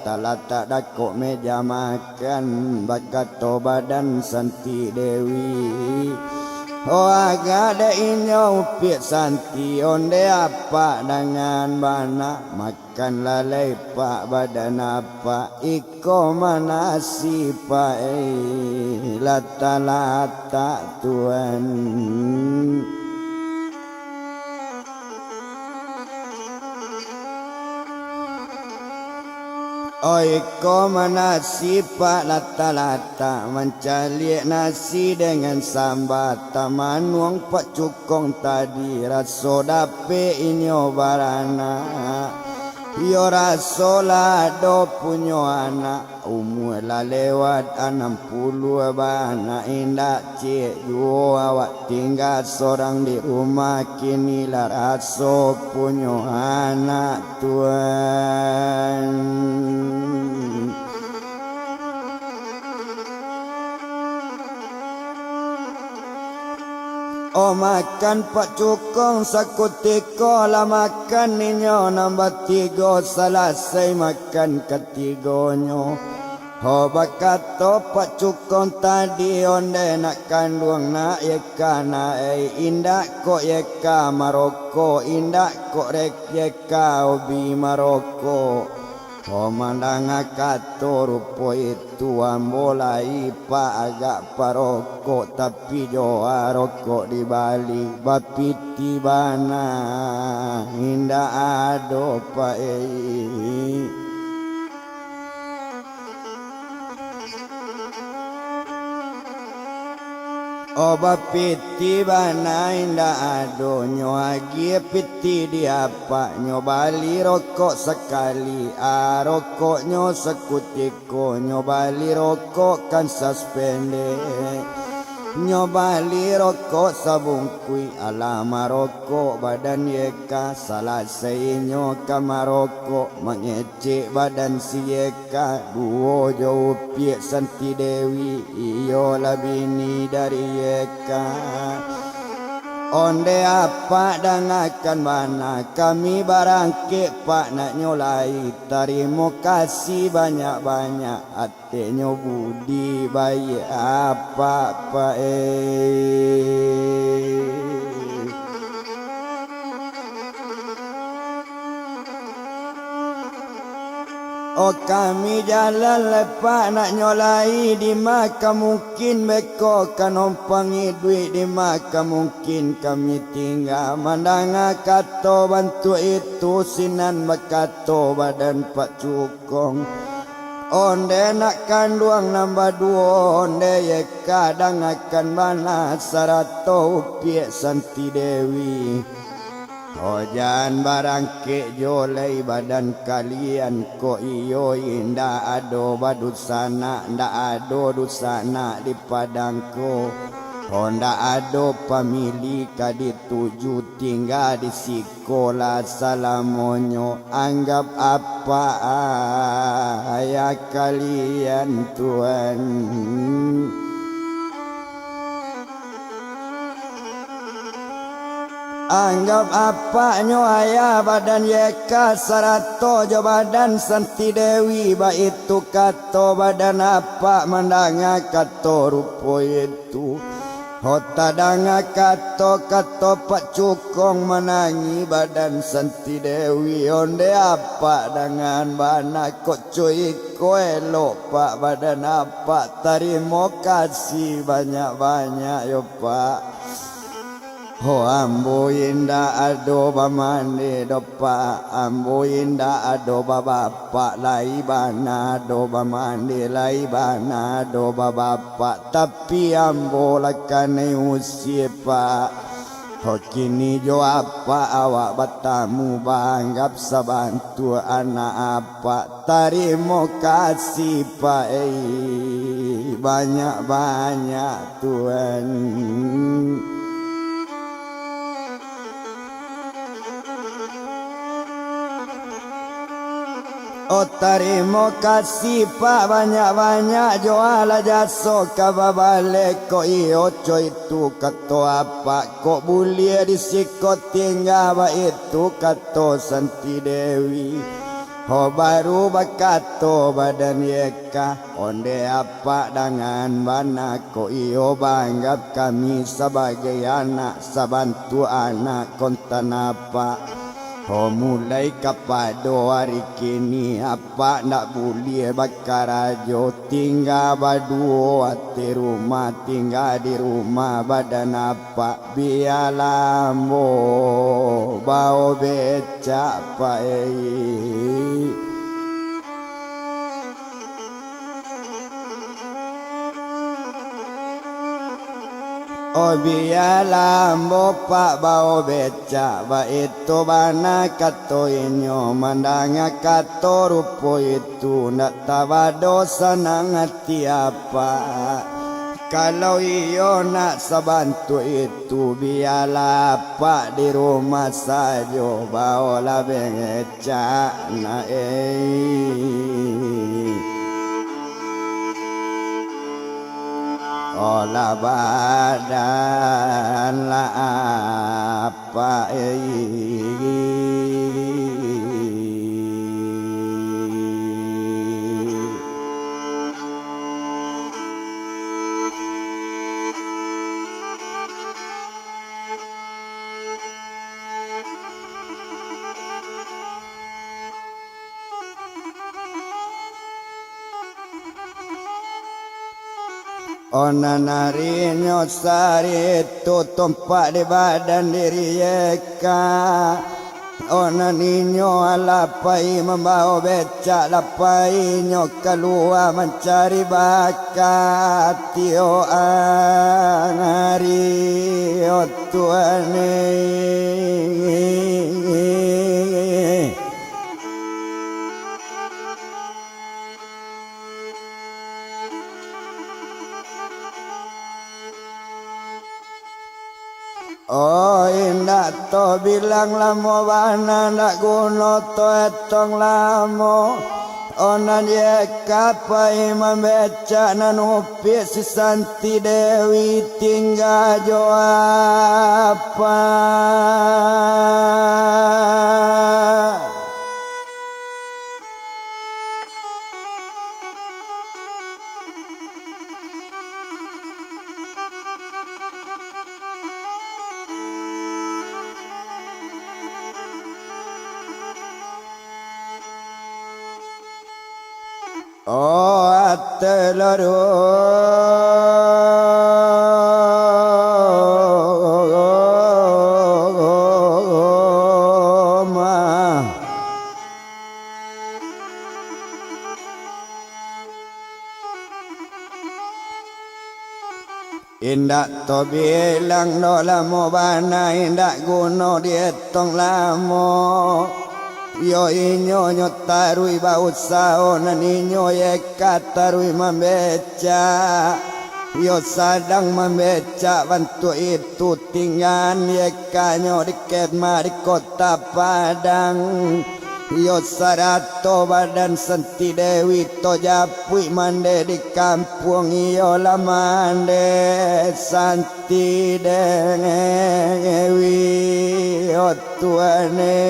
talata dak kok meja makan bakato badan Santi Dewi. Agak ada inyo upik Santi onde apa dengan bana makan lalai pak badan apa iko mana si pak lata-lata Tuhan. Iko mana si pak lata-lata mencari nasi dengan sambat manuang pak cukong tadi raso dape inyo barana. Yo raso lado punyo anak umur lah lewat 60 bana indak cik yo awak tinggal seorang di rumah kini lah raso punyo anak Tuhan. Makan pak cukong sakutiko lah makan ninyo nambah 3 selesai makan ketigonyo. Bakato pak cukong tadi onde nak kandung nak yeka na indak kok yeka Maroko indak kok rek yeka obi Maroko. Mandang kato rupo itu ambolai pak agak parokok tapi joa rokok di Bali bapiti bana indah ado pak bapiti bana indah ado nyoagi piti diapa nyobali rokok sekali rokoknya sekutiko nyobali rokok kan suspende nyobali rokok sabungkui alama rokok badan yeka salah seinyo kamarokok mengecek badan si yeka duo jauh piek Santi Dewi iyo labini dari yeka. Onde apa dangakan mana kami barangke pak nak nyolai terima kasih banyak-banyak atenyo budi bayi apa pak kami jalan lepak nak nyolai di maka mungkin beko kan ompangi duit di maka mungkin kami tinggal mandanga kato bantu itu sinan bakato badan pak cukong. Onde nak kandung nambah 2 onde ye kadang akan bana sarato piek Santi Dewi. Jangan barangke jolai badan kalian ko iyo indah ado badut sana ndak ado dusana di padangko. Honda ado pamili kadituju tinggal di sekolah salamonyo anggap apa ayah kalian Tuhan. Anggap apanya ayah badan yeka sarato jo badan Santi Dewi ba itu kato badan apa mandanga kato rupo itu hota danga kato pak cukong menangi badan Santi Dewi onde apa dengan bana kok cuy koelo pak badan apa tarimo kasih banyak-banyak yo pak. Ho ambo inda ado bamane dopa ambo inda ado bapak lai bana do bamane lai bana do bapak tapi ambo lakane usia pak ho kini jo apa awak batamu banggap sabantu anak apa tarimo kasih pak banyak-banyak Tuhan. Oh tarimo kasih pak banyak-banyak jual jaso kababale ko ioco itu kato apa kok bulia disikot tinggal ba itu kato Santi Dewi ho baru bakato badan yeka onde apa dengan bana ko iyo banggap kami sebagai anak sabantu anak kontan apa. Oh mulai kapado hari kini apa nak boleh bakarajo tinggal baduo ati rumah tinggal di rumah badan apa biarlah mo bau becak pak. Oh biarlah pak bau beca ba itu bana kato inyo mandanga kato rupo itu nak tawa dosa nang hati apa kalau iyo nak sabantu itu biarlah pak di rumah saja bau lah beca na olah badan lah apa Ona narinya sari tutumpak di badan diri yeka. Ona ninyo alapai membawa becak lapai nyo keluar mencari bakat tio angari o tuane. Oh indak to bilang lamo bana nak guno to etong lamo onan ye kapai membeca nanupi si Santi Dewi tinggal jo apa. Oh atelaroma indak to bilang no lamo bana indak guno dietong lamo. Yo inyo nyo tarui ba usao na ninyo ye katarui membeca Yo sadang memecak bantu itu tinggal yekanyo diket di kota Padang. Yo sarato badan senti dewi to japui mande di kampung yo lamande santi dewi yo tuane.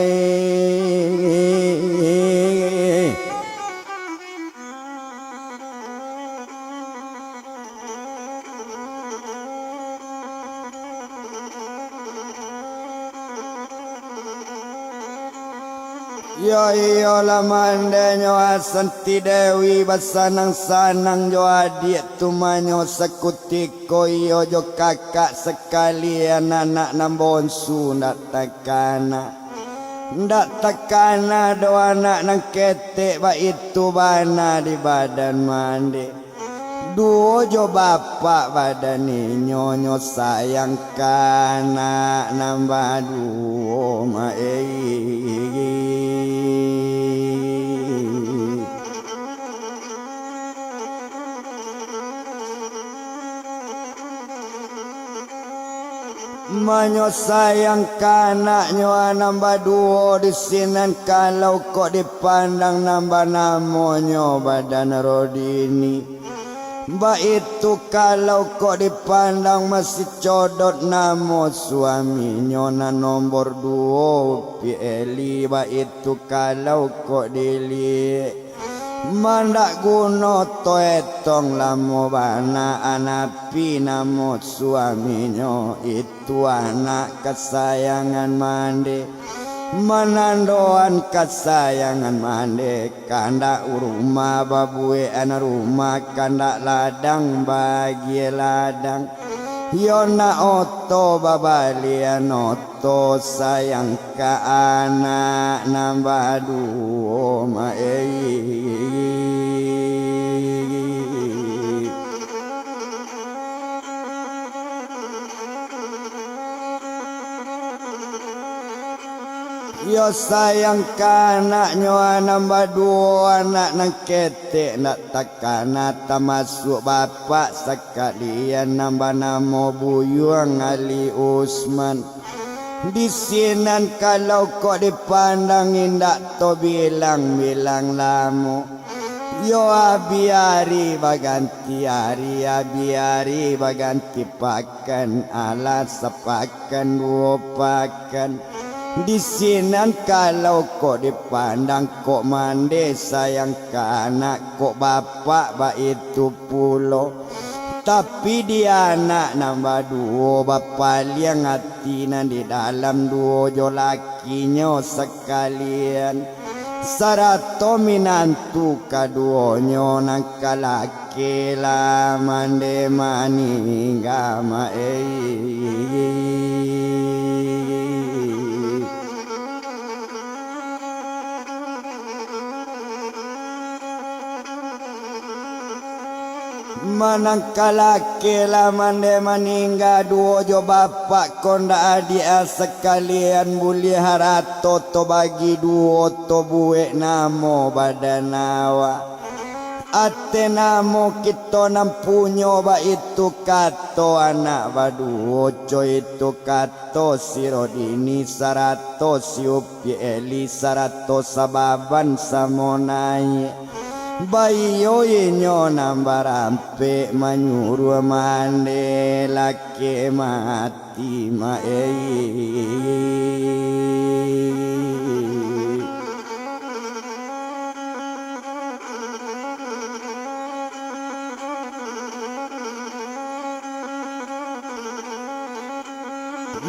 Yo lamande nyo asanti dewi basanang-sanang yo adik tumanyo sekutiko yo jo kakak sekalian anak nambonsu ndak takana do anak nang ketek ba itu bana di badan mandi. Duo jo bapak badani nyonyo sayang kana nambah duo Manyo sayang kanaknyo nambah duo di sinan kalau kok dipandang nambah namonyo badan Rodini. Mbak itu kalau kok dipandang masih codot namo suaminya na nomor 2 Pieli. Mbak itu kalau kok dilihat mandak guno to etong lamo bana anapi namo suaminya itu anak kesayangan mande. Menandoan kesayangan mande kandak rumah babue anak rumah kandak ladang bagi ladang. Yona oto babalian oto sayang ka anak nambah duo Yo sayang kanaknyo nambah dua anak nang ketek nak takana termasuk bapak sekalian nambah namo Buyung Ali Usman. Di sinan kalau kok dipandang indak to bilang lamu. Yo abiari baganti abiari baganti pakan alat sepakan dua pakan. Di sinan kalau kok dipandang kok mande sayang kanak kok bapak ba itu pulo. Tapi dia anak nambah duo bapak liang hati di dalam duo jo lakinya sekalian. Sarato minantu kaduonyo nang kalaki lah mande maningama Manang kalaki lah mande maningga duo jo bapak konda adik sekalian buli harato to bagi duo to buek namo badanawa. Ate namo kita nampunyo ba itu kato anak baduo co itu kato si Rodini sarato si Upi Eli sarato sababan samonai. Bayo inyo nambarampe manyuru mande laki mati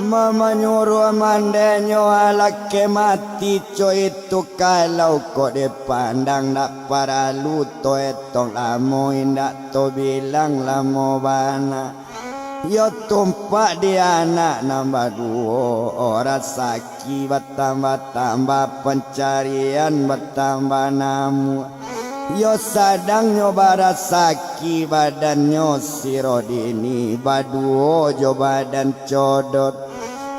Mama nyuruh mandenyo alake mati co itu kalau kok dipandang dak para luto etong lamo indak to bilang lamo bana. Yo tumpak di anak nambah duo orang saki bertambah-tambah pencarian bertambah namu. Yo sadang nyoba saki badannya si Rodini baduo jo badan codot.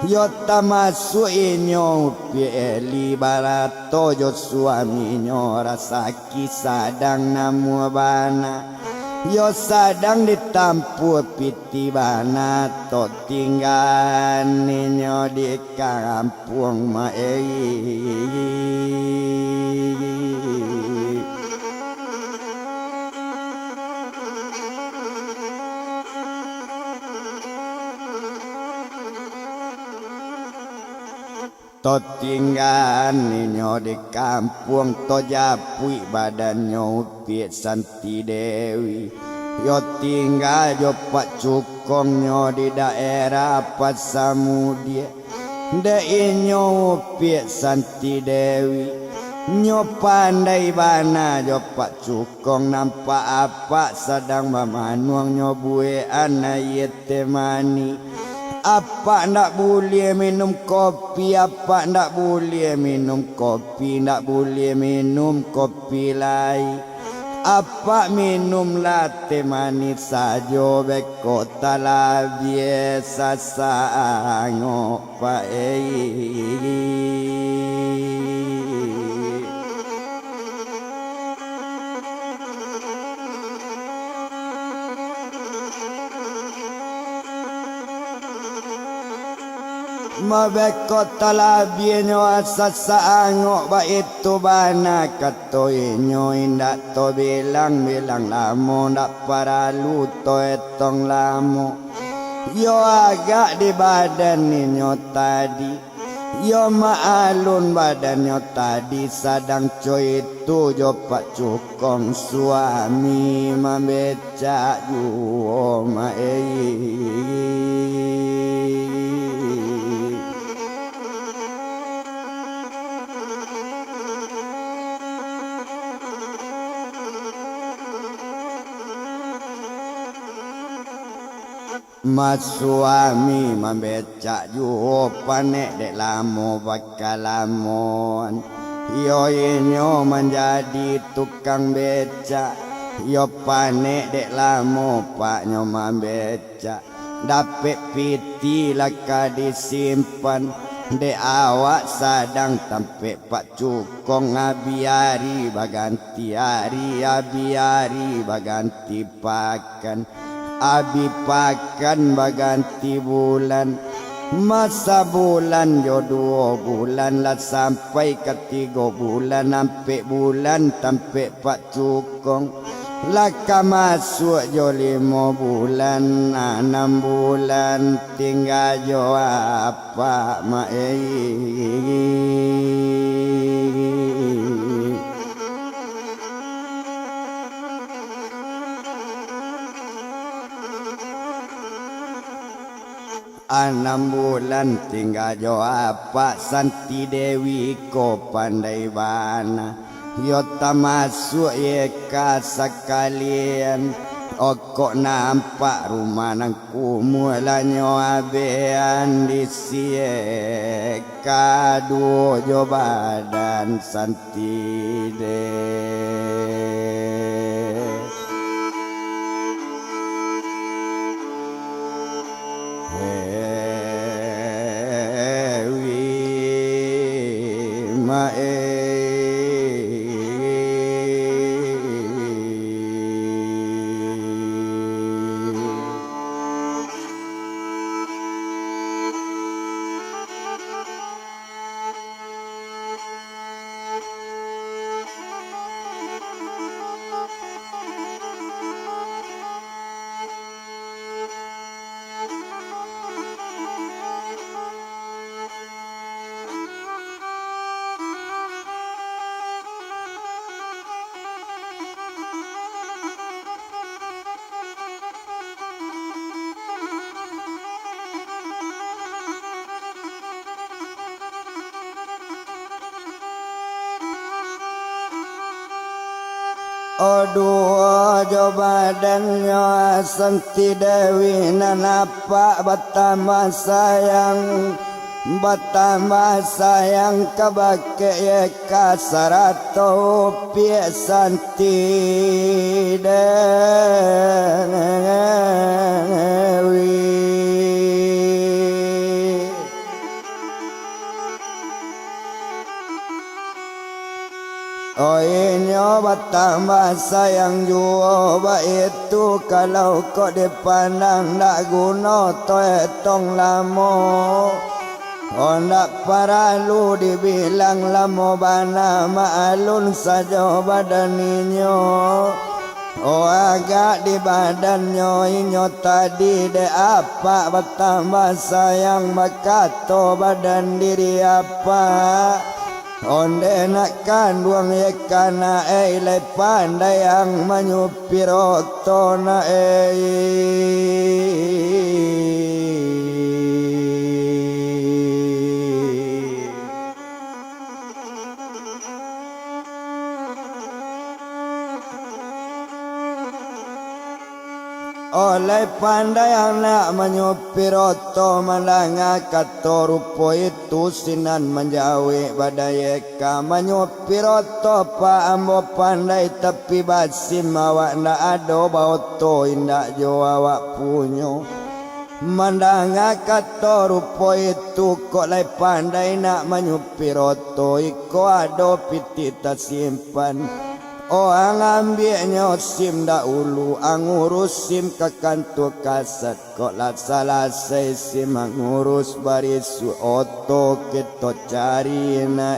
Yo tamasuk inyo Pieli barato jo suaminyo rasaki sadang namu bana. Yo sadang ditampu piti bana to tinggal ninyo di kampung mae. To tinggal ninyo di kampung to japui badannya upiat Santi Dewi. Yo tinggal yo pak cukongnya di daerah Pasamudia. De inyo upiat Santi Dewi. Nyo pandai bana yo pak cukong nampak apa sedang mamanuang nyo buean na yete mani. Apa ndak boleh minum kopi, apa ndak boleh minum kopi, ndak boleh minum kopi lain. Apa minum latte manis saja beko tala biasa sango pae. Mabeko talabinyo asasa angok ba itu bana katoinyo indak to bilang lamo ndak para luto etong lamo. Yo agak di badan ninyo tadi. Yo maalun badannya tadi sadang coy itu jo pak cukong suami membecak juo Mas suami membecak juo panek dek lamo bakal lamon. Yo inyo menjadi tukang becak. Yo panek dek lamo paknyo membecak. Dapet piti laka disimpan. Dek awak sadang tampek pak cukong abiari baganti hari abiari baganti pakan. Abi pakan baganti bulan. Masa bulan yo 2 bulan lah sampai ke 3 bulan. Sampai bulan sampai pak cukong. Laka masuk yo 5 bulan 6 bulan. Tinggal yo apa mae. Enam bulan tinggal jo apa Santi Dewi ko pandai bana. Yo tak masuk ye kasa kalian. Okok nampak rumah nang kumulanyo abean di sie kadu jo badan Santi Dewi. Aduh jo badannya Santi Dewi napa bertambah sayang. Bertambah sayang kabake ye kasarato pie Santi Dewi. Oh inyo bertambah sayang jua itu kalau kau dipandang tak guna tong lamo. Oh nak paralu dibilang lamo bana maalun saja badaninyo. Oh agak di badannya inyo tadi de apa bertambah sayang makato badan diri apa. Onde nak kandung ekana le pandai yang menyupiro na oleh pandai anak menyupiroto malanga kato rupo itu sinan menjawi badayeka menyupiroto pa ambo pandai tapi basim awak ndak ado bauto indak jo awak punyo mandanga kato rupo itu kok lai pandai nak menyupiroto iko ado piti tak simpan. Oh ambilnya sim dahulu angurus sim ke kantor kasat kok salah saya sim angurus barisu oto kita cari na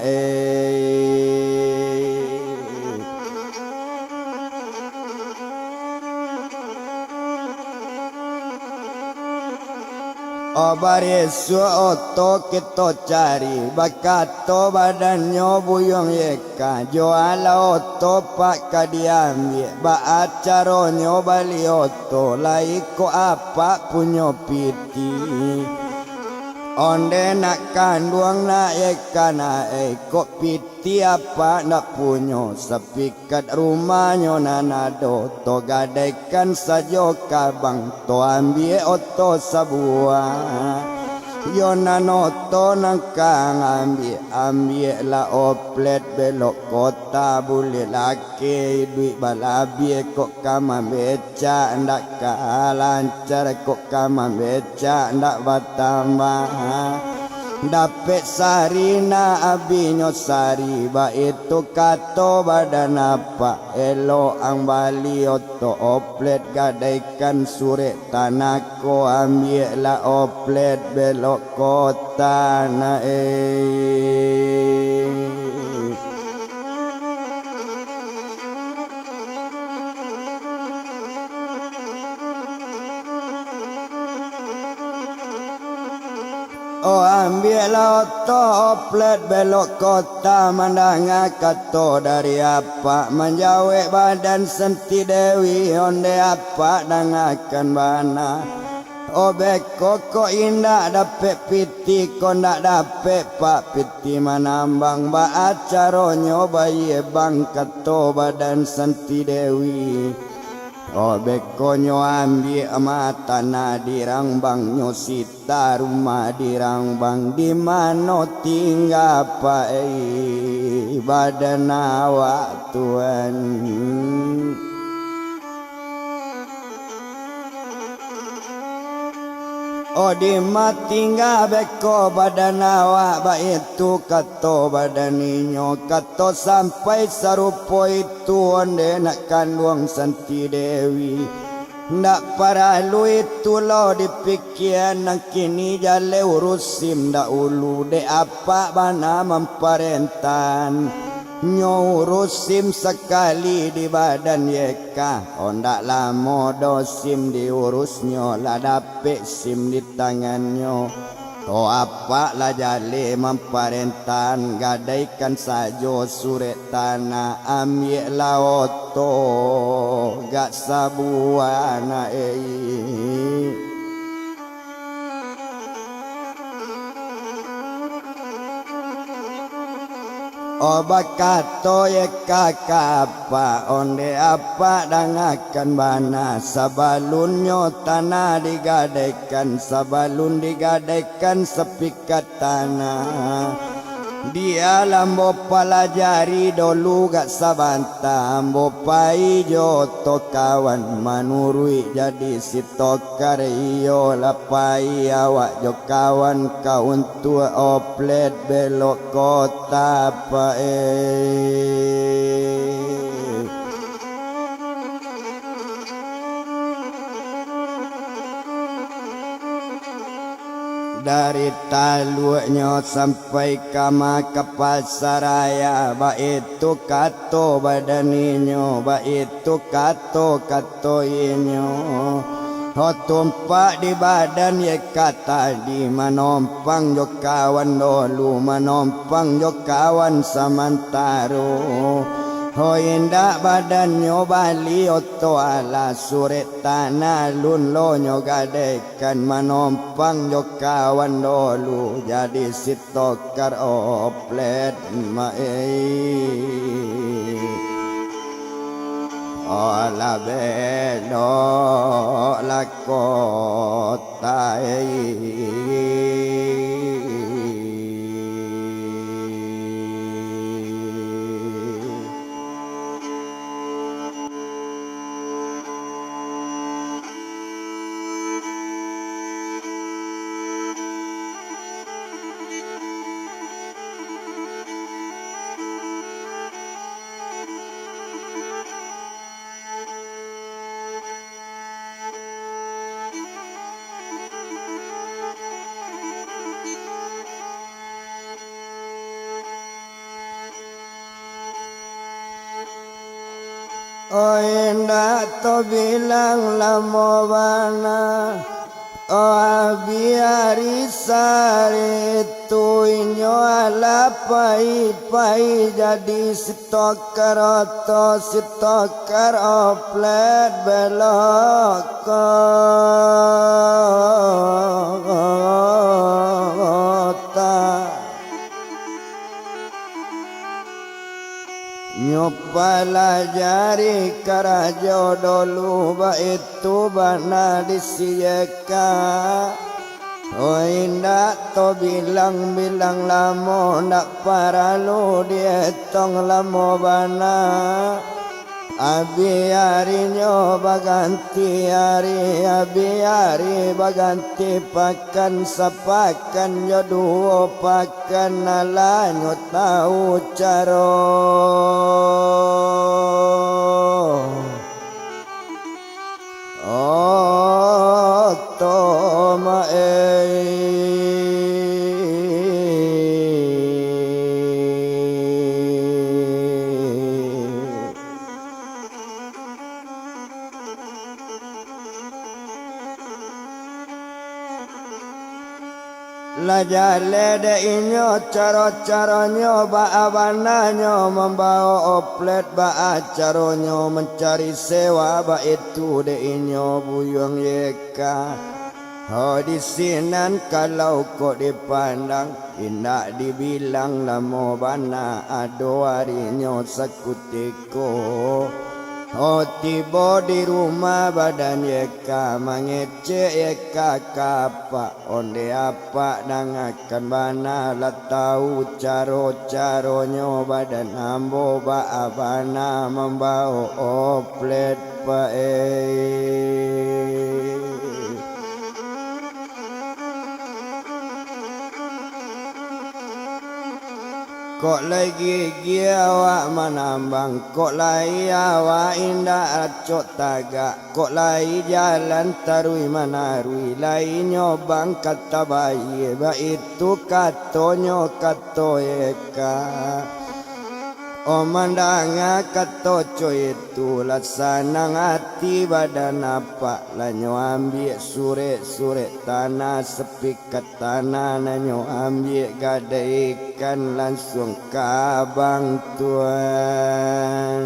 Oh barisu oto kita cari bakato badannya buyong yeka juala oto pak kadiambi ba acaronyo bali oto laiko apa punyo piti onde nak kandung na yeka na kok piti apa nak punyo sepikat rumahnya nanado to gadaikan sajo kabang to ambil oto sabuah yo nanoto nangkang ambil la oplet belok kota bule laki duit balabi kok kama beca ndak lancar kok kama beca ndak bertambah dapet sarina abinyo sari ba itu kato badan apa elo ang bali oto oplet gadaikan sure tanako ambil la oplet belok kota na Oh ambillah oto plet belok kota mandanga kato dari apa menjauh badan senti dewi onde apa dangakan bana Oh beko kok indah dapet piti kok ndak dapet pak piti manambang ba acaronyo bayi bang kato badan senti dewi Oh bekonyo ambil mata na dirang bang nyosita rumah dirang bang di mana tinggal apa badan awak Tuhan. Oh di tinggal beko badan awak ba itu kato badan inyo kato sampai sarupo itu onde nak kandung santi dewi ndak paralu itu lo dipikir nak kini jale urusim ndak ulu de apa bana memparentan Nyurusim sekali di badan yeka Ondak lama dosim diurusnya lah dapet sim di tangannya Oh apa lah jale memparentan gadaikan sajo suret tanah ambil lah oto gak sabuana Obakato ye kakapa onde apa dangakan bana sabalunnya tanah digadaikan sabalun digadaikan sepikat tanah dia lambo palajari dulu gak sabanta ambo pai joto kawan manurui jadi si tokar iyo lapai awak jo kawan kaun tua oplet belok kota pa dari taluknya sampai kama ke pasaraya baitu kato badaninyo baitu kato inyo ho tumpak di badan ye kata di manompang jo kawan dolu manompang jo kawan samantaro ho indak badannya bali oto ala suret tanah lun lo nyo gadekan manompang jo kawan dolu jadi sitokar oplet ola belo la kota oh indah to bilang lamo bana oh biari sari tu inyo ala pai jadi sitokar oto sitokar oplet belok kota nyopala jari karajo dolu baitu bana disiyeka oh indah to bilang lamo ndak paralu dietong lamo bana abi harinya baganti hari abi hari baganti pakan sapakan jodoh pakan alanyo tahu caro oh toma la jale de inyo caro-caronyo ba abananyo membawa oplet ba acaronyo mencari sewa ba itu de inyo buyung yeka ho disinan kalau kok dipandang indak dibilang lamo bana ado harinya sekutiko oh tiba di rumah badan yeka mangece yeka kapa onde apa dangakan bana la tahu caro-caronyo badan ambo ba abana membawa oplet kok lagi giawa manambang kok lai awa indah acok tagak kok lai jalan tarui manarui lai nyobang kata bayi ba itu katonyo kato eka o mandanga kato coy itu laksana hati badan apa lanyo ambil sure tanah sepikat tanah nanyo ambil gada ikan langsung kabang tuan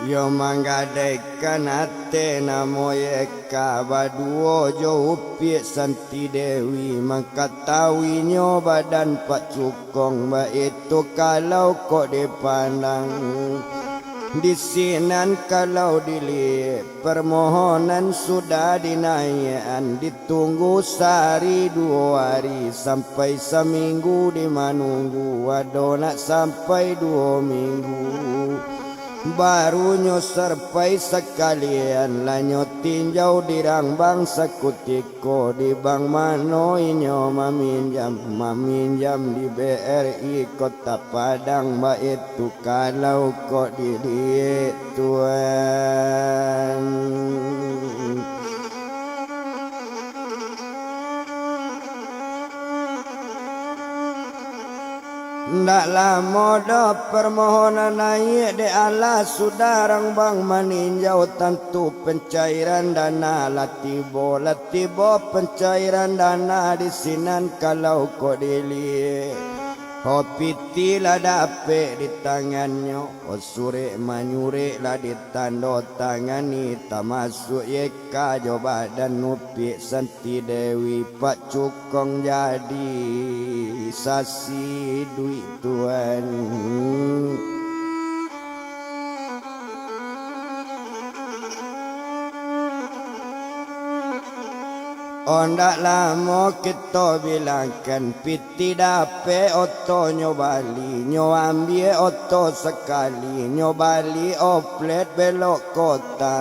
yo manggadaikan ate namo yeka baduo jo upi santi dewi mengkatawinya badan pak cukong ba itu kalau kok dipandang disinan kalau dilihat permohonan sudah dinaikan ditunggu sehari 2 hari sampai seminggu di manunggu wadonak sampai 2 minggu Barunya serpai sekalian lanyo tinjau dirang bang sekutiko di bang mano inyo maminjam di BRI Kota Padang itu kalau kok di tuan. Ndak lama dah permohonan naik de ala sudarang bang meninjau tentu pencairan dana latibo pencairan dana di sinan kalau kau dilihat. Hopiti lah dape di tangannya, sure manyure lah di tando tangani, tak masuk yeka coba dan nupi Santi Dewi Pak Cukong jadi sasi duit tuan. Ondak lama kita bilangkan piti dape oto nyobali ambil oto sekali nyobali oplet belok kota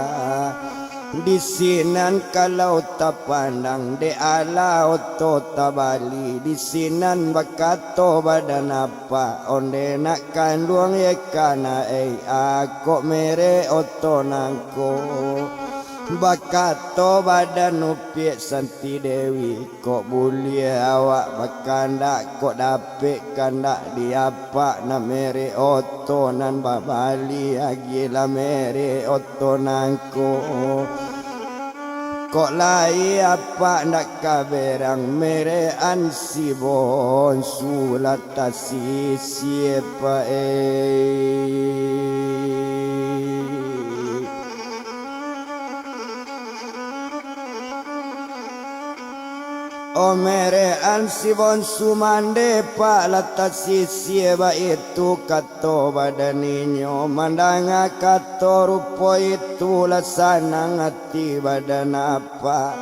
di sinan kalau tak pandang de ala oto tabali di sinan bakato badan apa onde nak kandung ye kana aku mere oto nangko bakato badan upi Santi Dewi kok boleh awak bakandak kok dapet kandak diapa na mere oto nan babali agi la mere oto nangko kok lai apa ndak kaberang mere ansibon sulatasi siapa Omere ansibon sumande pak latas sieba itu kato badaninyo mandanga kato rupo itu lasana ngati badan apa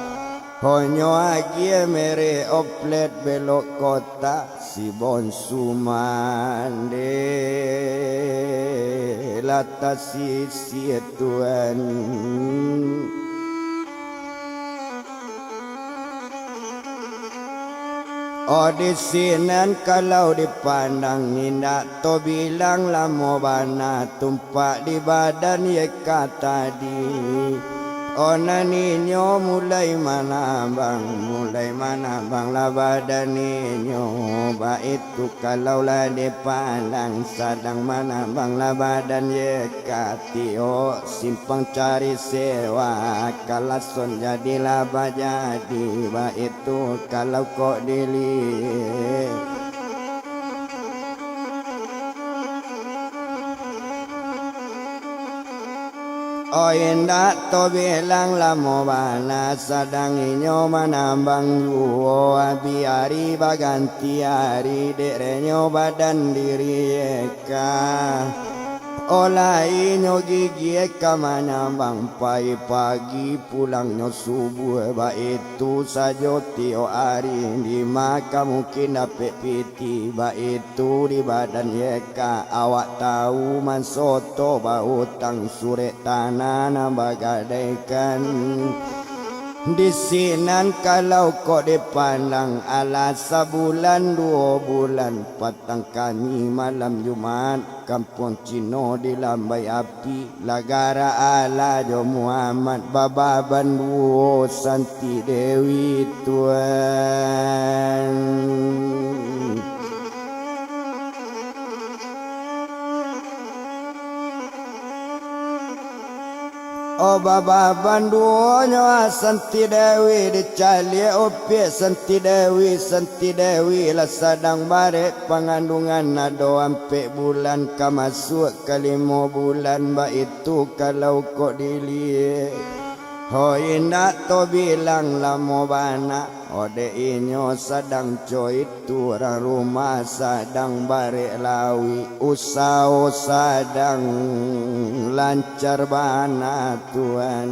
honyo agi mere oplet belok kota sibon sumande latas tuan. Oh di sinan kalau dipandang indak to bilang lamo bana tumpak di badan ye kata di oh naninyo mulai mana bang la badan ninyo ba itu kalau la dipandang sadang mana bang la badan ye kati oh simpang cari sewa kalason jadilah jadi ba itu kalau kok dilihat. Oh indak to bilang lamo bana sadang inyo manambang yuo biari baganti hari derenyo badan diri eka olai nyo gigi eka manambang pai pagi pulangnya subuh ba itu sajo tio hari di maka mungkin dapet piti ba itu di badan eka awak tahu man soto ba utang sure tanah nambah gadaikan di sinan kalau kok dipandang ala sebulan 2 bulan patang kami malam Jumat kampung Cino di lambai api lagara ala jo Muhammad baba banduo Santi Dewi tuan. Oh baba banduonyo Santi Dewi dicali opi Santi Dewi lah sadang bare pengandungan nado ampe bulan kamasuk kalimo bulan ba itu kalau kok dilihat oh indak to bilang lamo bana ode inyo sadang coy itu orang rumah sadang bare lawi usau sadang lancar bana tuan.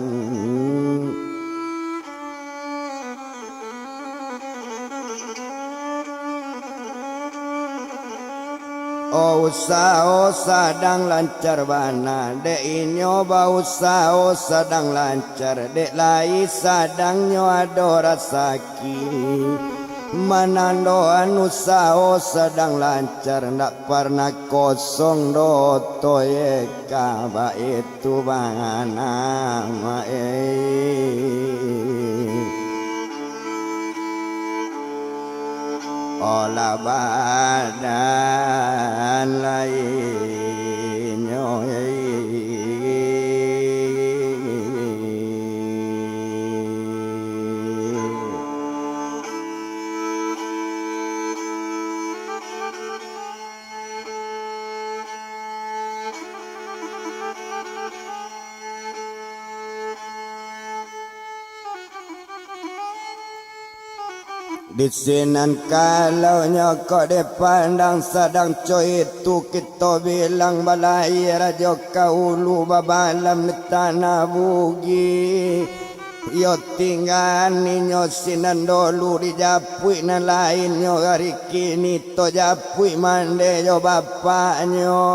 Oh usaha sadang lancar bana dek inyo ba usaha sadang lancar dek lai sadang nyo ado rasaki manandoan usaha sedang lancar ndak pernah kosong do toye kaba itu bangana olah badan lainnya di sinan kalau nyokok dipandang sedang coy itu kita bilang balai raja kaulu babalam di tanah bugi yo tinggal ninyo sinan dulu di japui na lain nyo hari kini to japui mande yo bapaknyo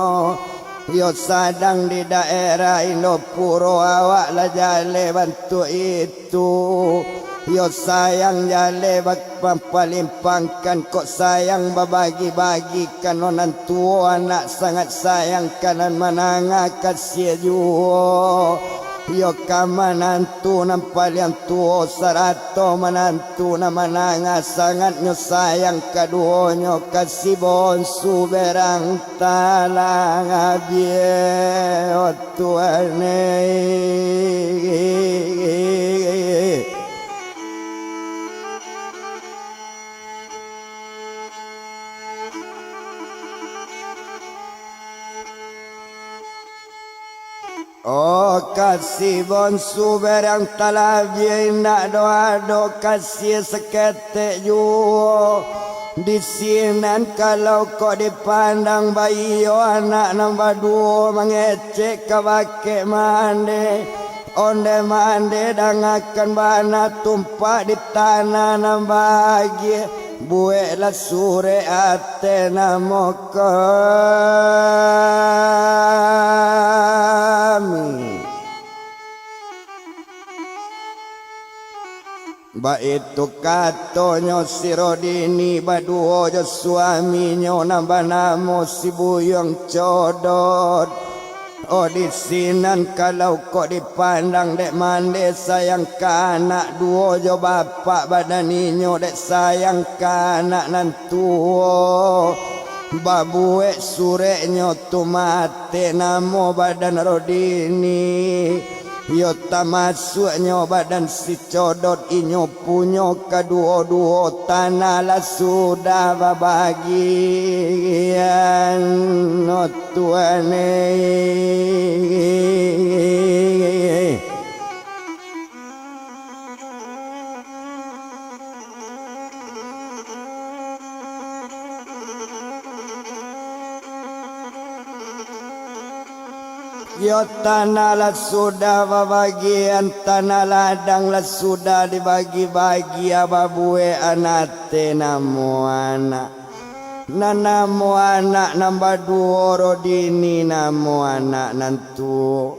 yo sadang di daerah Indopuro awak lah jale bantu itu yo sayang jale palimpangkan kok sayang babagi-bagikan onan tua anak sangat sayang kanan mananga kasih juo yo kamanantu nampalian tuo sarato manantu na mananga sangat nyo sayang kaduonyo kasih bonsu berang talang abie o tuane oh kasih bonsu berang talabi nak doa kasih seketek juo di sinan kalau kau dipandang bayi anak nombor dua mengecek kabake mande onde mande dangakan bana tumpah di tanah nambagi buek la sure ate namo kami ba itu katonyo si Rodini baduo jo suaminyo nambah namo si Buyong Codot oh di sinan kalau kok dipandang dek mande sayang kanak duo jo bapak badaninyo dek sayang kanak nantuo babuek sureknyo tu mate namo badan Rodini yo tamasuknyo badan si Codot inyo punyo kaduo-duo tanah lah sudah babagian no tuane yo tanah lah sudah babagian tanah ladang lah sudah dibagi-bagi ababue anate namo anak namo anak nambah dua Rodini namo anak nantu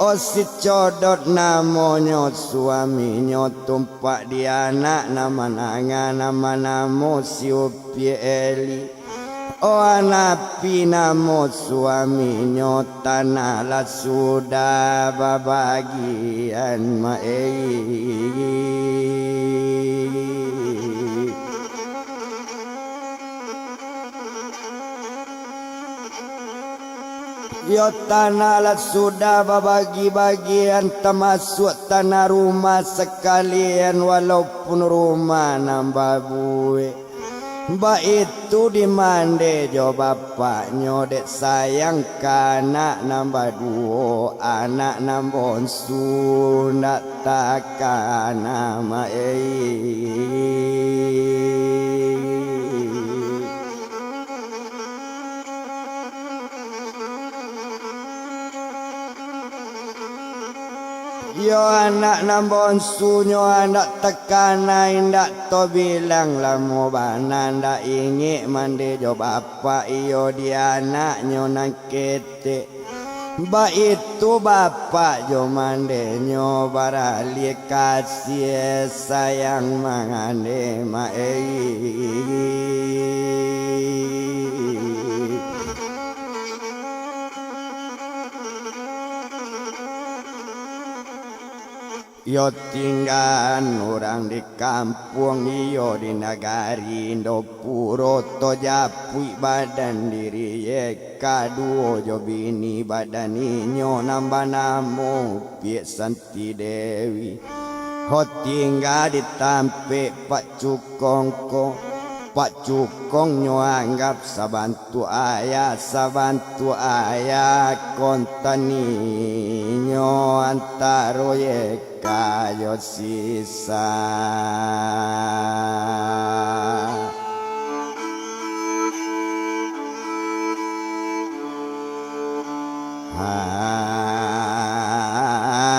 oh si Codot namonyo suaminyo tumpak di anak nama nanga nama namo si Upi Eli oh anapi namo suaminyo tanah lah sudah babagian yo tanah lah sudah babagi-bagian termasuk tanah rumah sekalian walaupun rumah nambah buik ba itu di mande jo bapaknyo dek sayang kanak nambah duo anak nambonsu nak takkan nama Yo anak nambonsu nyo anak tekana indak to bilang lamu bana ndak ingi mande jo bapak iyo dia anak nyo nang kete ba itu bapak jo mande nyo barali kasih sayang mangane Yo tinggal orang di kampung iyo di nagari Indopuro to japui badan diri ye kaduo jo bini badan inyo nambah namu pie Santi Dewi ho tinggal di tampe Pak Cukongko Pak Cukong nyo anggap sabantu ayah kontani nyo antaro ye kayo sisa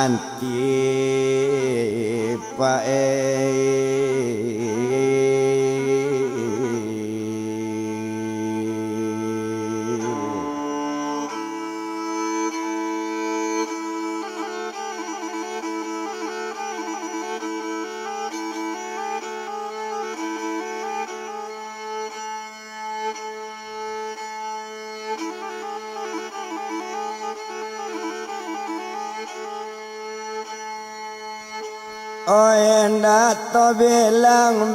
anti Oh endak to bilang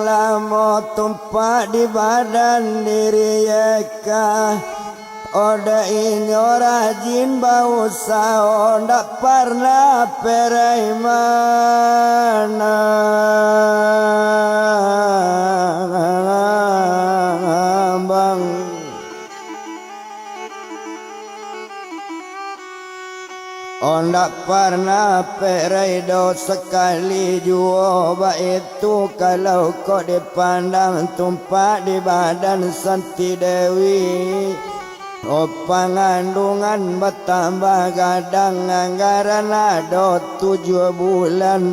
lamo tumpak di badan diri yeka Oda inyo rajin bau sao ndak pernah perai mana bang Ondak pernah perai do sekali jua itu kalau kau dipandang tumpak di badan Santi Dewi Oh pangandungan bertambah gadang anggaran ada 7 bulan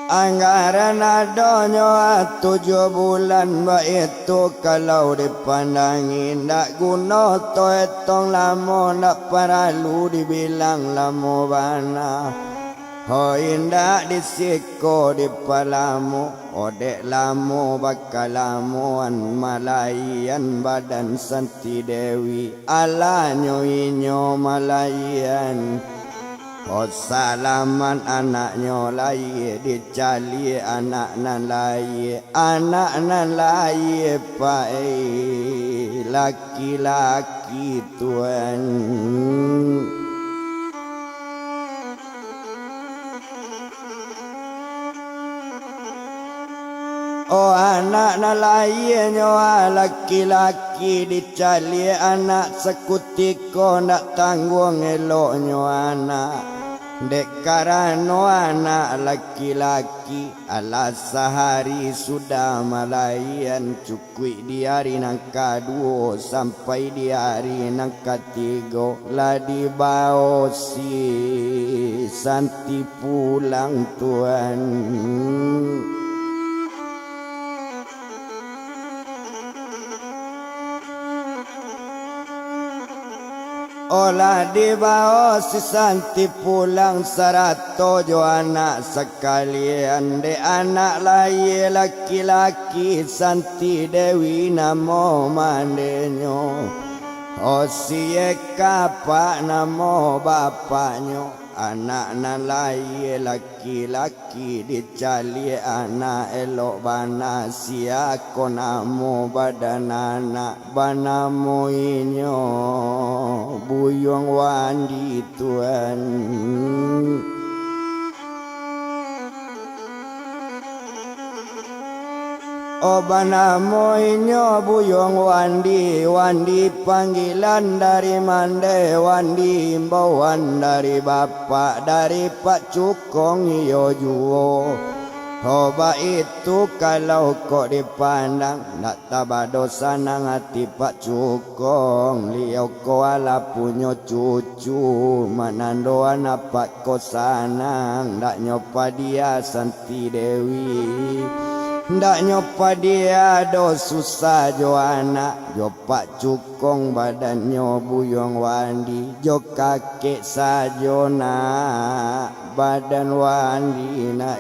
Anggaran adonyo 7 bulan itu kalau dipandangin ndak guna to etong lamo ndak perlu dibilang lamo bana ho indak disiko di palamu odek lamo bakal lamuan malayan badan Santi Dewi alanyo inyo malayan Oh salaman anaknya lai dicali anak nan lai pai laki-laki tuan Oh anak nan lainnya laki-laki dicali anak sekutiko nak tanggung eloknya anak Dek karano anak laki-laki alas sehari sudah malayan cukui di hari nang kedua sampai di hari nang ketiga lah dibawa si Santi pulang tuan Olah dibawa si Santi pulang 100 jo anak sekalian de anak lain laki-laki Santi Dewi namo mandenyo Oh si kapak namo bapaknya anak nan lain laki-laki dicali anak elok bana siako namo badan anak banamo inyo buyong wandi tuan Obana moinyo buyong wandi, wandi panggilan dari mande, wandi imbauan dari bapak, dari Pak Cukong iyo juo. Toba itu kalau kok dipandang, nak tabah dosa nang hati Pak Cukong. Liau ko ala punyo cucu, manandoan apa ko sanang, ndak nyopa dia Santi Dewi. Ndak nyopa dia do susah jo anak, jo Pak Cukong badannya buyong wandi, jo kakek sajo nak badan wandi na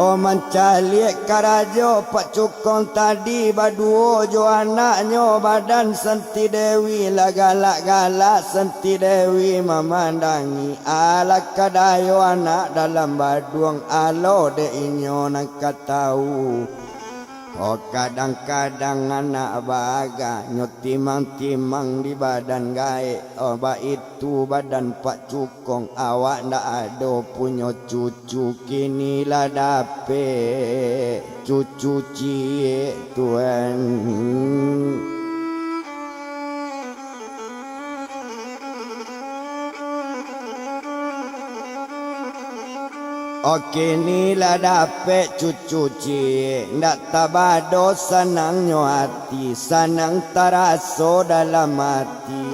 O mancalik karajo Pak Cukong tadi baduo jo anaknya badan Santi Dewi lah galak-galak Santi Dewi memandangi ala kadayo anak dalam baduang alo de inyo nak tahu. Oh kadang-kadang anak baga nyotimang-timang di badan gae. Oh itu badan Pak Cukong awak ndak ada punya cucu kini lah dape cucu cie tuan. Oke nila dapet cucu cie, ndak tabado sanangnya hati, sanang taraso dalam hati.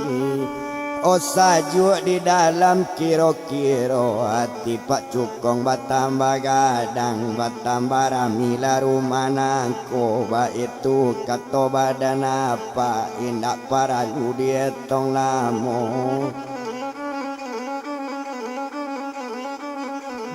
O sajuk di dalam kiro-kiro hati Pak Cukong batambah gadang, batambah ramila rumah nangko. Ba itu kato badan apa, indak para dia tong lamo.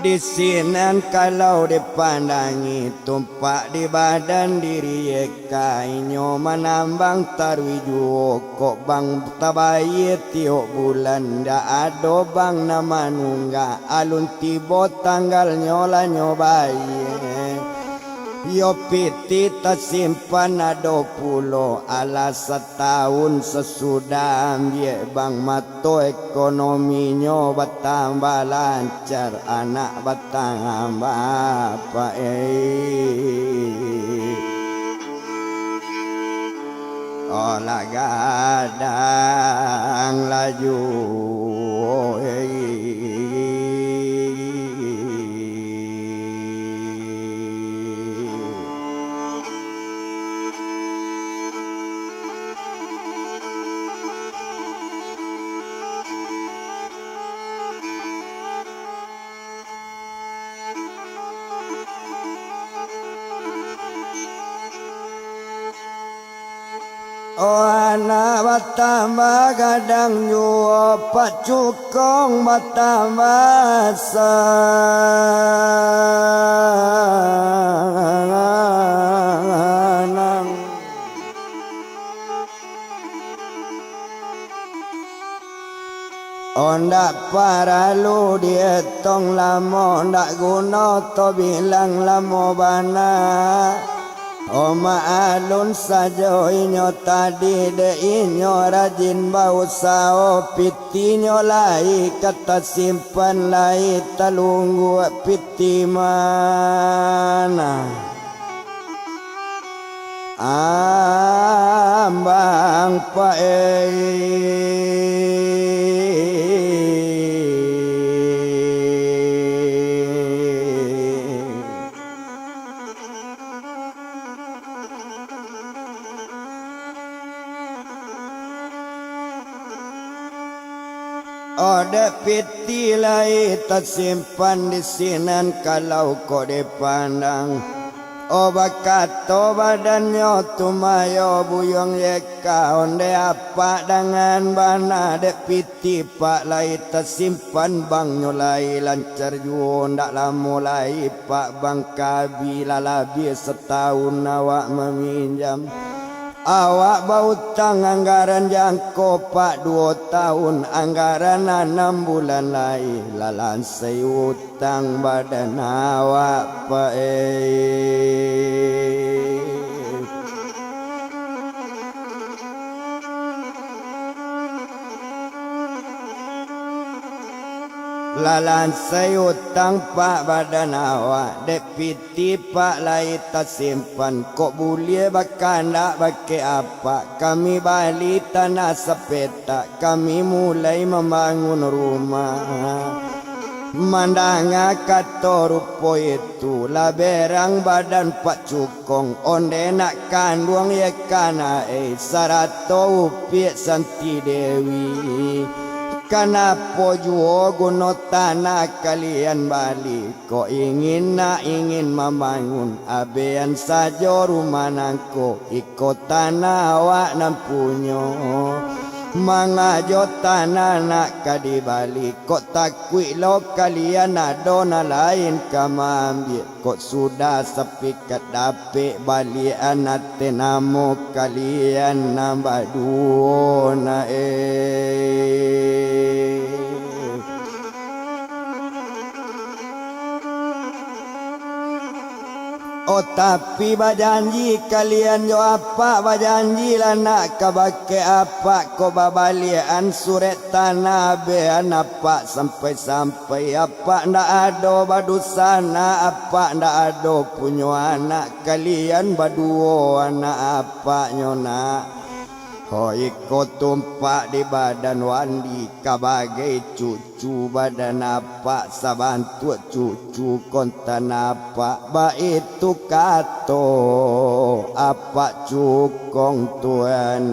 Di sinan kalau dipandangi tumpak di badan diri kainyo menambang tarwi juo kok bang tabaye tiok bulan da ado bang nama nungga alun tibo tanggal nyola nyobaye. Yo piti tersimpan ado pulo ala setahun sesudah ambil bang mato ekonominya bertambah lancar anak bertambah apa olah gadang laju Oh anak bertambah kadang jua Pak Cukong bertambah sanang. Oh ndak paralu dia tong lamo, ndak guna to bilang lamo bana. Oh maalun saja inyo tadi de inyo rajin bau sao pitinyo lai kata simpan lai talunggu piti mana ambang Ode piti lai tersimpan di sinan kalau kau dipandang. O bakato badannya tumayo buyong yeka onde apa dengan bana de piti pak lai tersimpan bang nyolai lancar juo ndak lama lai pak bang kabi lalabi setahun awak meminjam. Awak bautang anggaran jangko pak 2 tahun anggaran 6 bulan lai lalan saya utang badan awak pak lalan sayutang pak badan awak dek piti pak lai tak simpan kok bulie bakanda bake apa kami bali tanah sepeta kami mulai membangun rumah mandanga kato rupo itu laberang badan pak cukong onde nak kandung ye kana sarato upi santi dewi Kenapa juo guno tanah kalian balik Kok ingin membangun Abean saja rumah nangko Ikut tanah awak nampunyo Mangajo tanah nak kadi balik Kok takwi lo kalian ada na lain kamambil Kok sudah sepi kedapik balik anak tenamo kalian nambah duo na Oh tapi bajanji kalian jo apa bajanji lah nak kabake apa ko babalian suret tanah bean apa sampai apa ndak ado badusana apa ndak ado punyo anak kalian baduo anak apa nyona Ho ikut tumpak di badan wandi kabagai cucu badan apa sabantu cucu kontan apa ba itu kato apa cukong tuan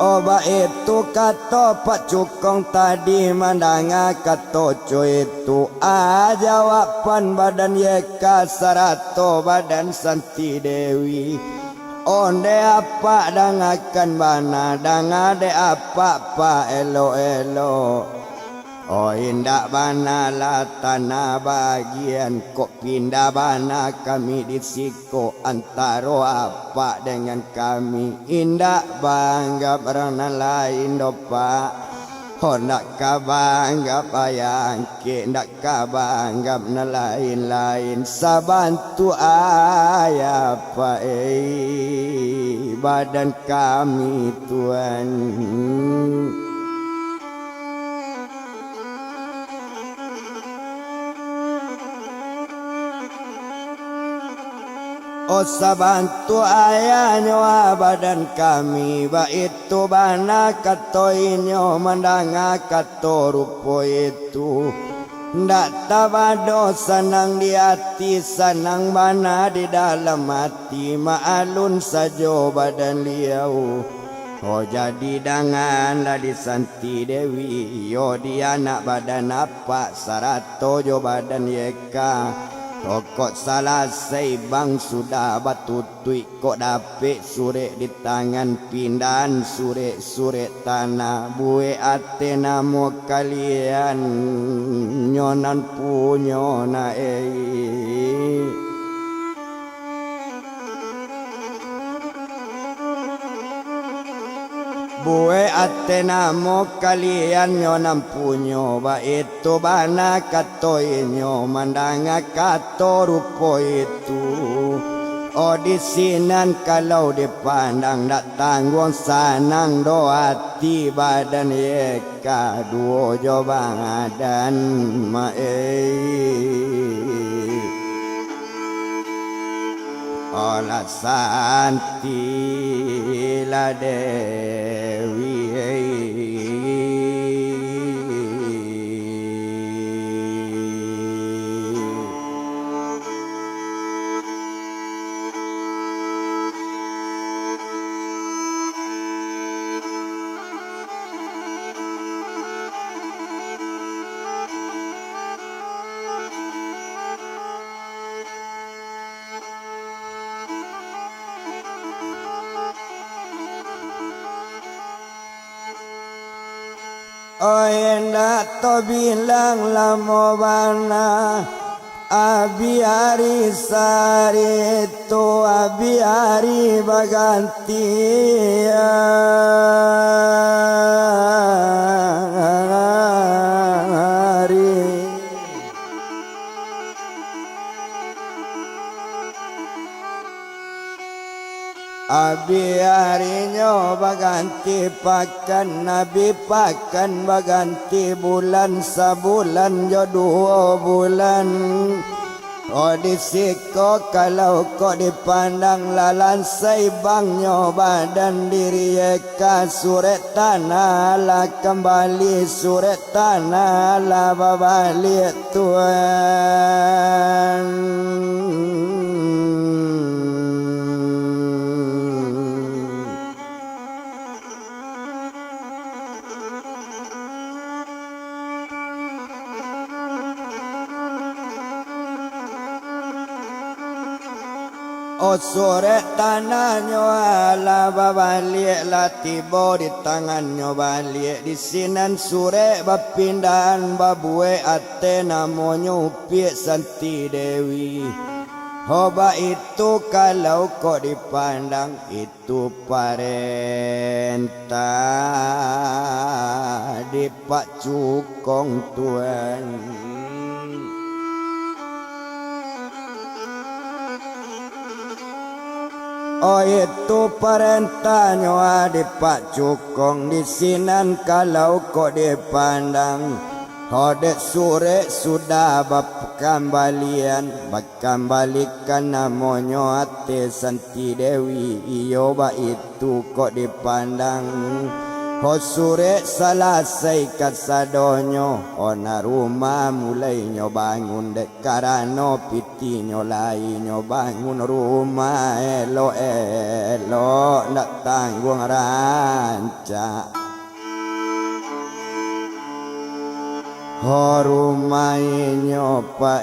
Oba itu kato pak cukong tadi mandanga kato cuy itu jawaban badan yeka sarato badan santi dewi onde apa dangakan bana dangade apa pa elo Oh indak bana lah tanah bagian Kok pindah bana kami di siko Antaro apa dengan kami Indak bangga berana lain dopa Oh nak kabangga payang ke Nak kabangga na lain-lain Sabantu ayah pa badan kami Tuhan Oh sabantu ayahnya badan kami Ba itu bana kato inyo mandanga kato rupo itu Ndak tabado senang di hati senang bana di dalam hati Ma'alun sajo badan liau Oh jadi dangan lah di santi dewi Yo di anak badan apa sarato jo badan yeka Kok salah bang sudah batutui Kok dapik sure di tangan pindahan sure tanah Bue ate namo kalian nyonan punyo na Bue ate namo kalian nyonam punyo Ba itu bana kato inyo mandanga kato rupo itu Oh di sinan kalau dipandang dak tanggung sanang do hati badan yeka duo jo badan Olah santi la dewi Oh hendak to bilang lamo bana Abi hari to abi hari baganti hari Abi biarinyo baganti pakan Nabi pakan baganti bulan sabulan jo 2 bulan. Oh disiko kalau kok dipandang lalansai bangnyo badan diri eka suret tanah lah kembali suret tanah lah babalik Tuhan. Oh sore tanahnya ala babalik lah tiba di tangannya balik di sinan sore bapindahan babue ate namanya Upik Santi Dewi. Hoba itu kalau kok dipandang itu parentah di Pak Cukong Tuan. Oh itu perintahnya di Pak Cukong di sinan kalau kok dipandang. Oh dek sore sudah bakambalian bakambalikan namanya Ate Santi Dewi. Iyo ba itu kok dipandang. Oh sore selesai kasadonyo ona rumah mulai nyo bangun dek karano piti nyo lai nyo bangun rumah elo nak tanggung rancak. Oh rumah nyo pa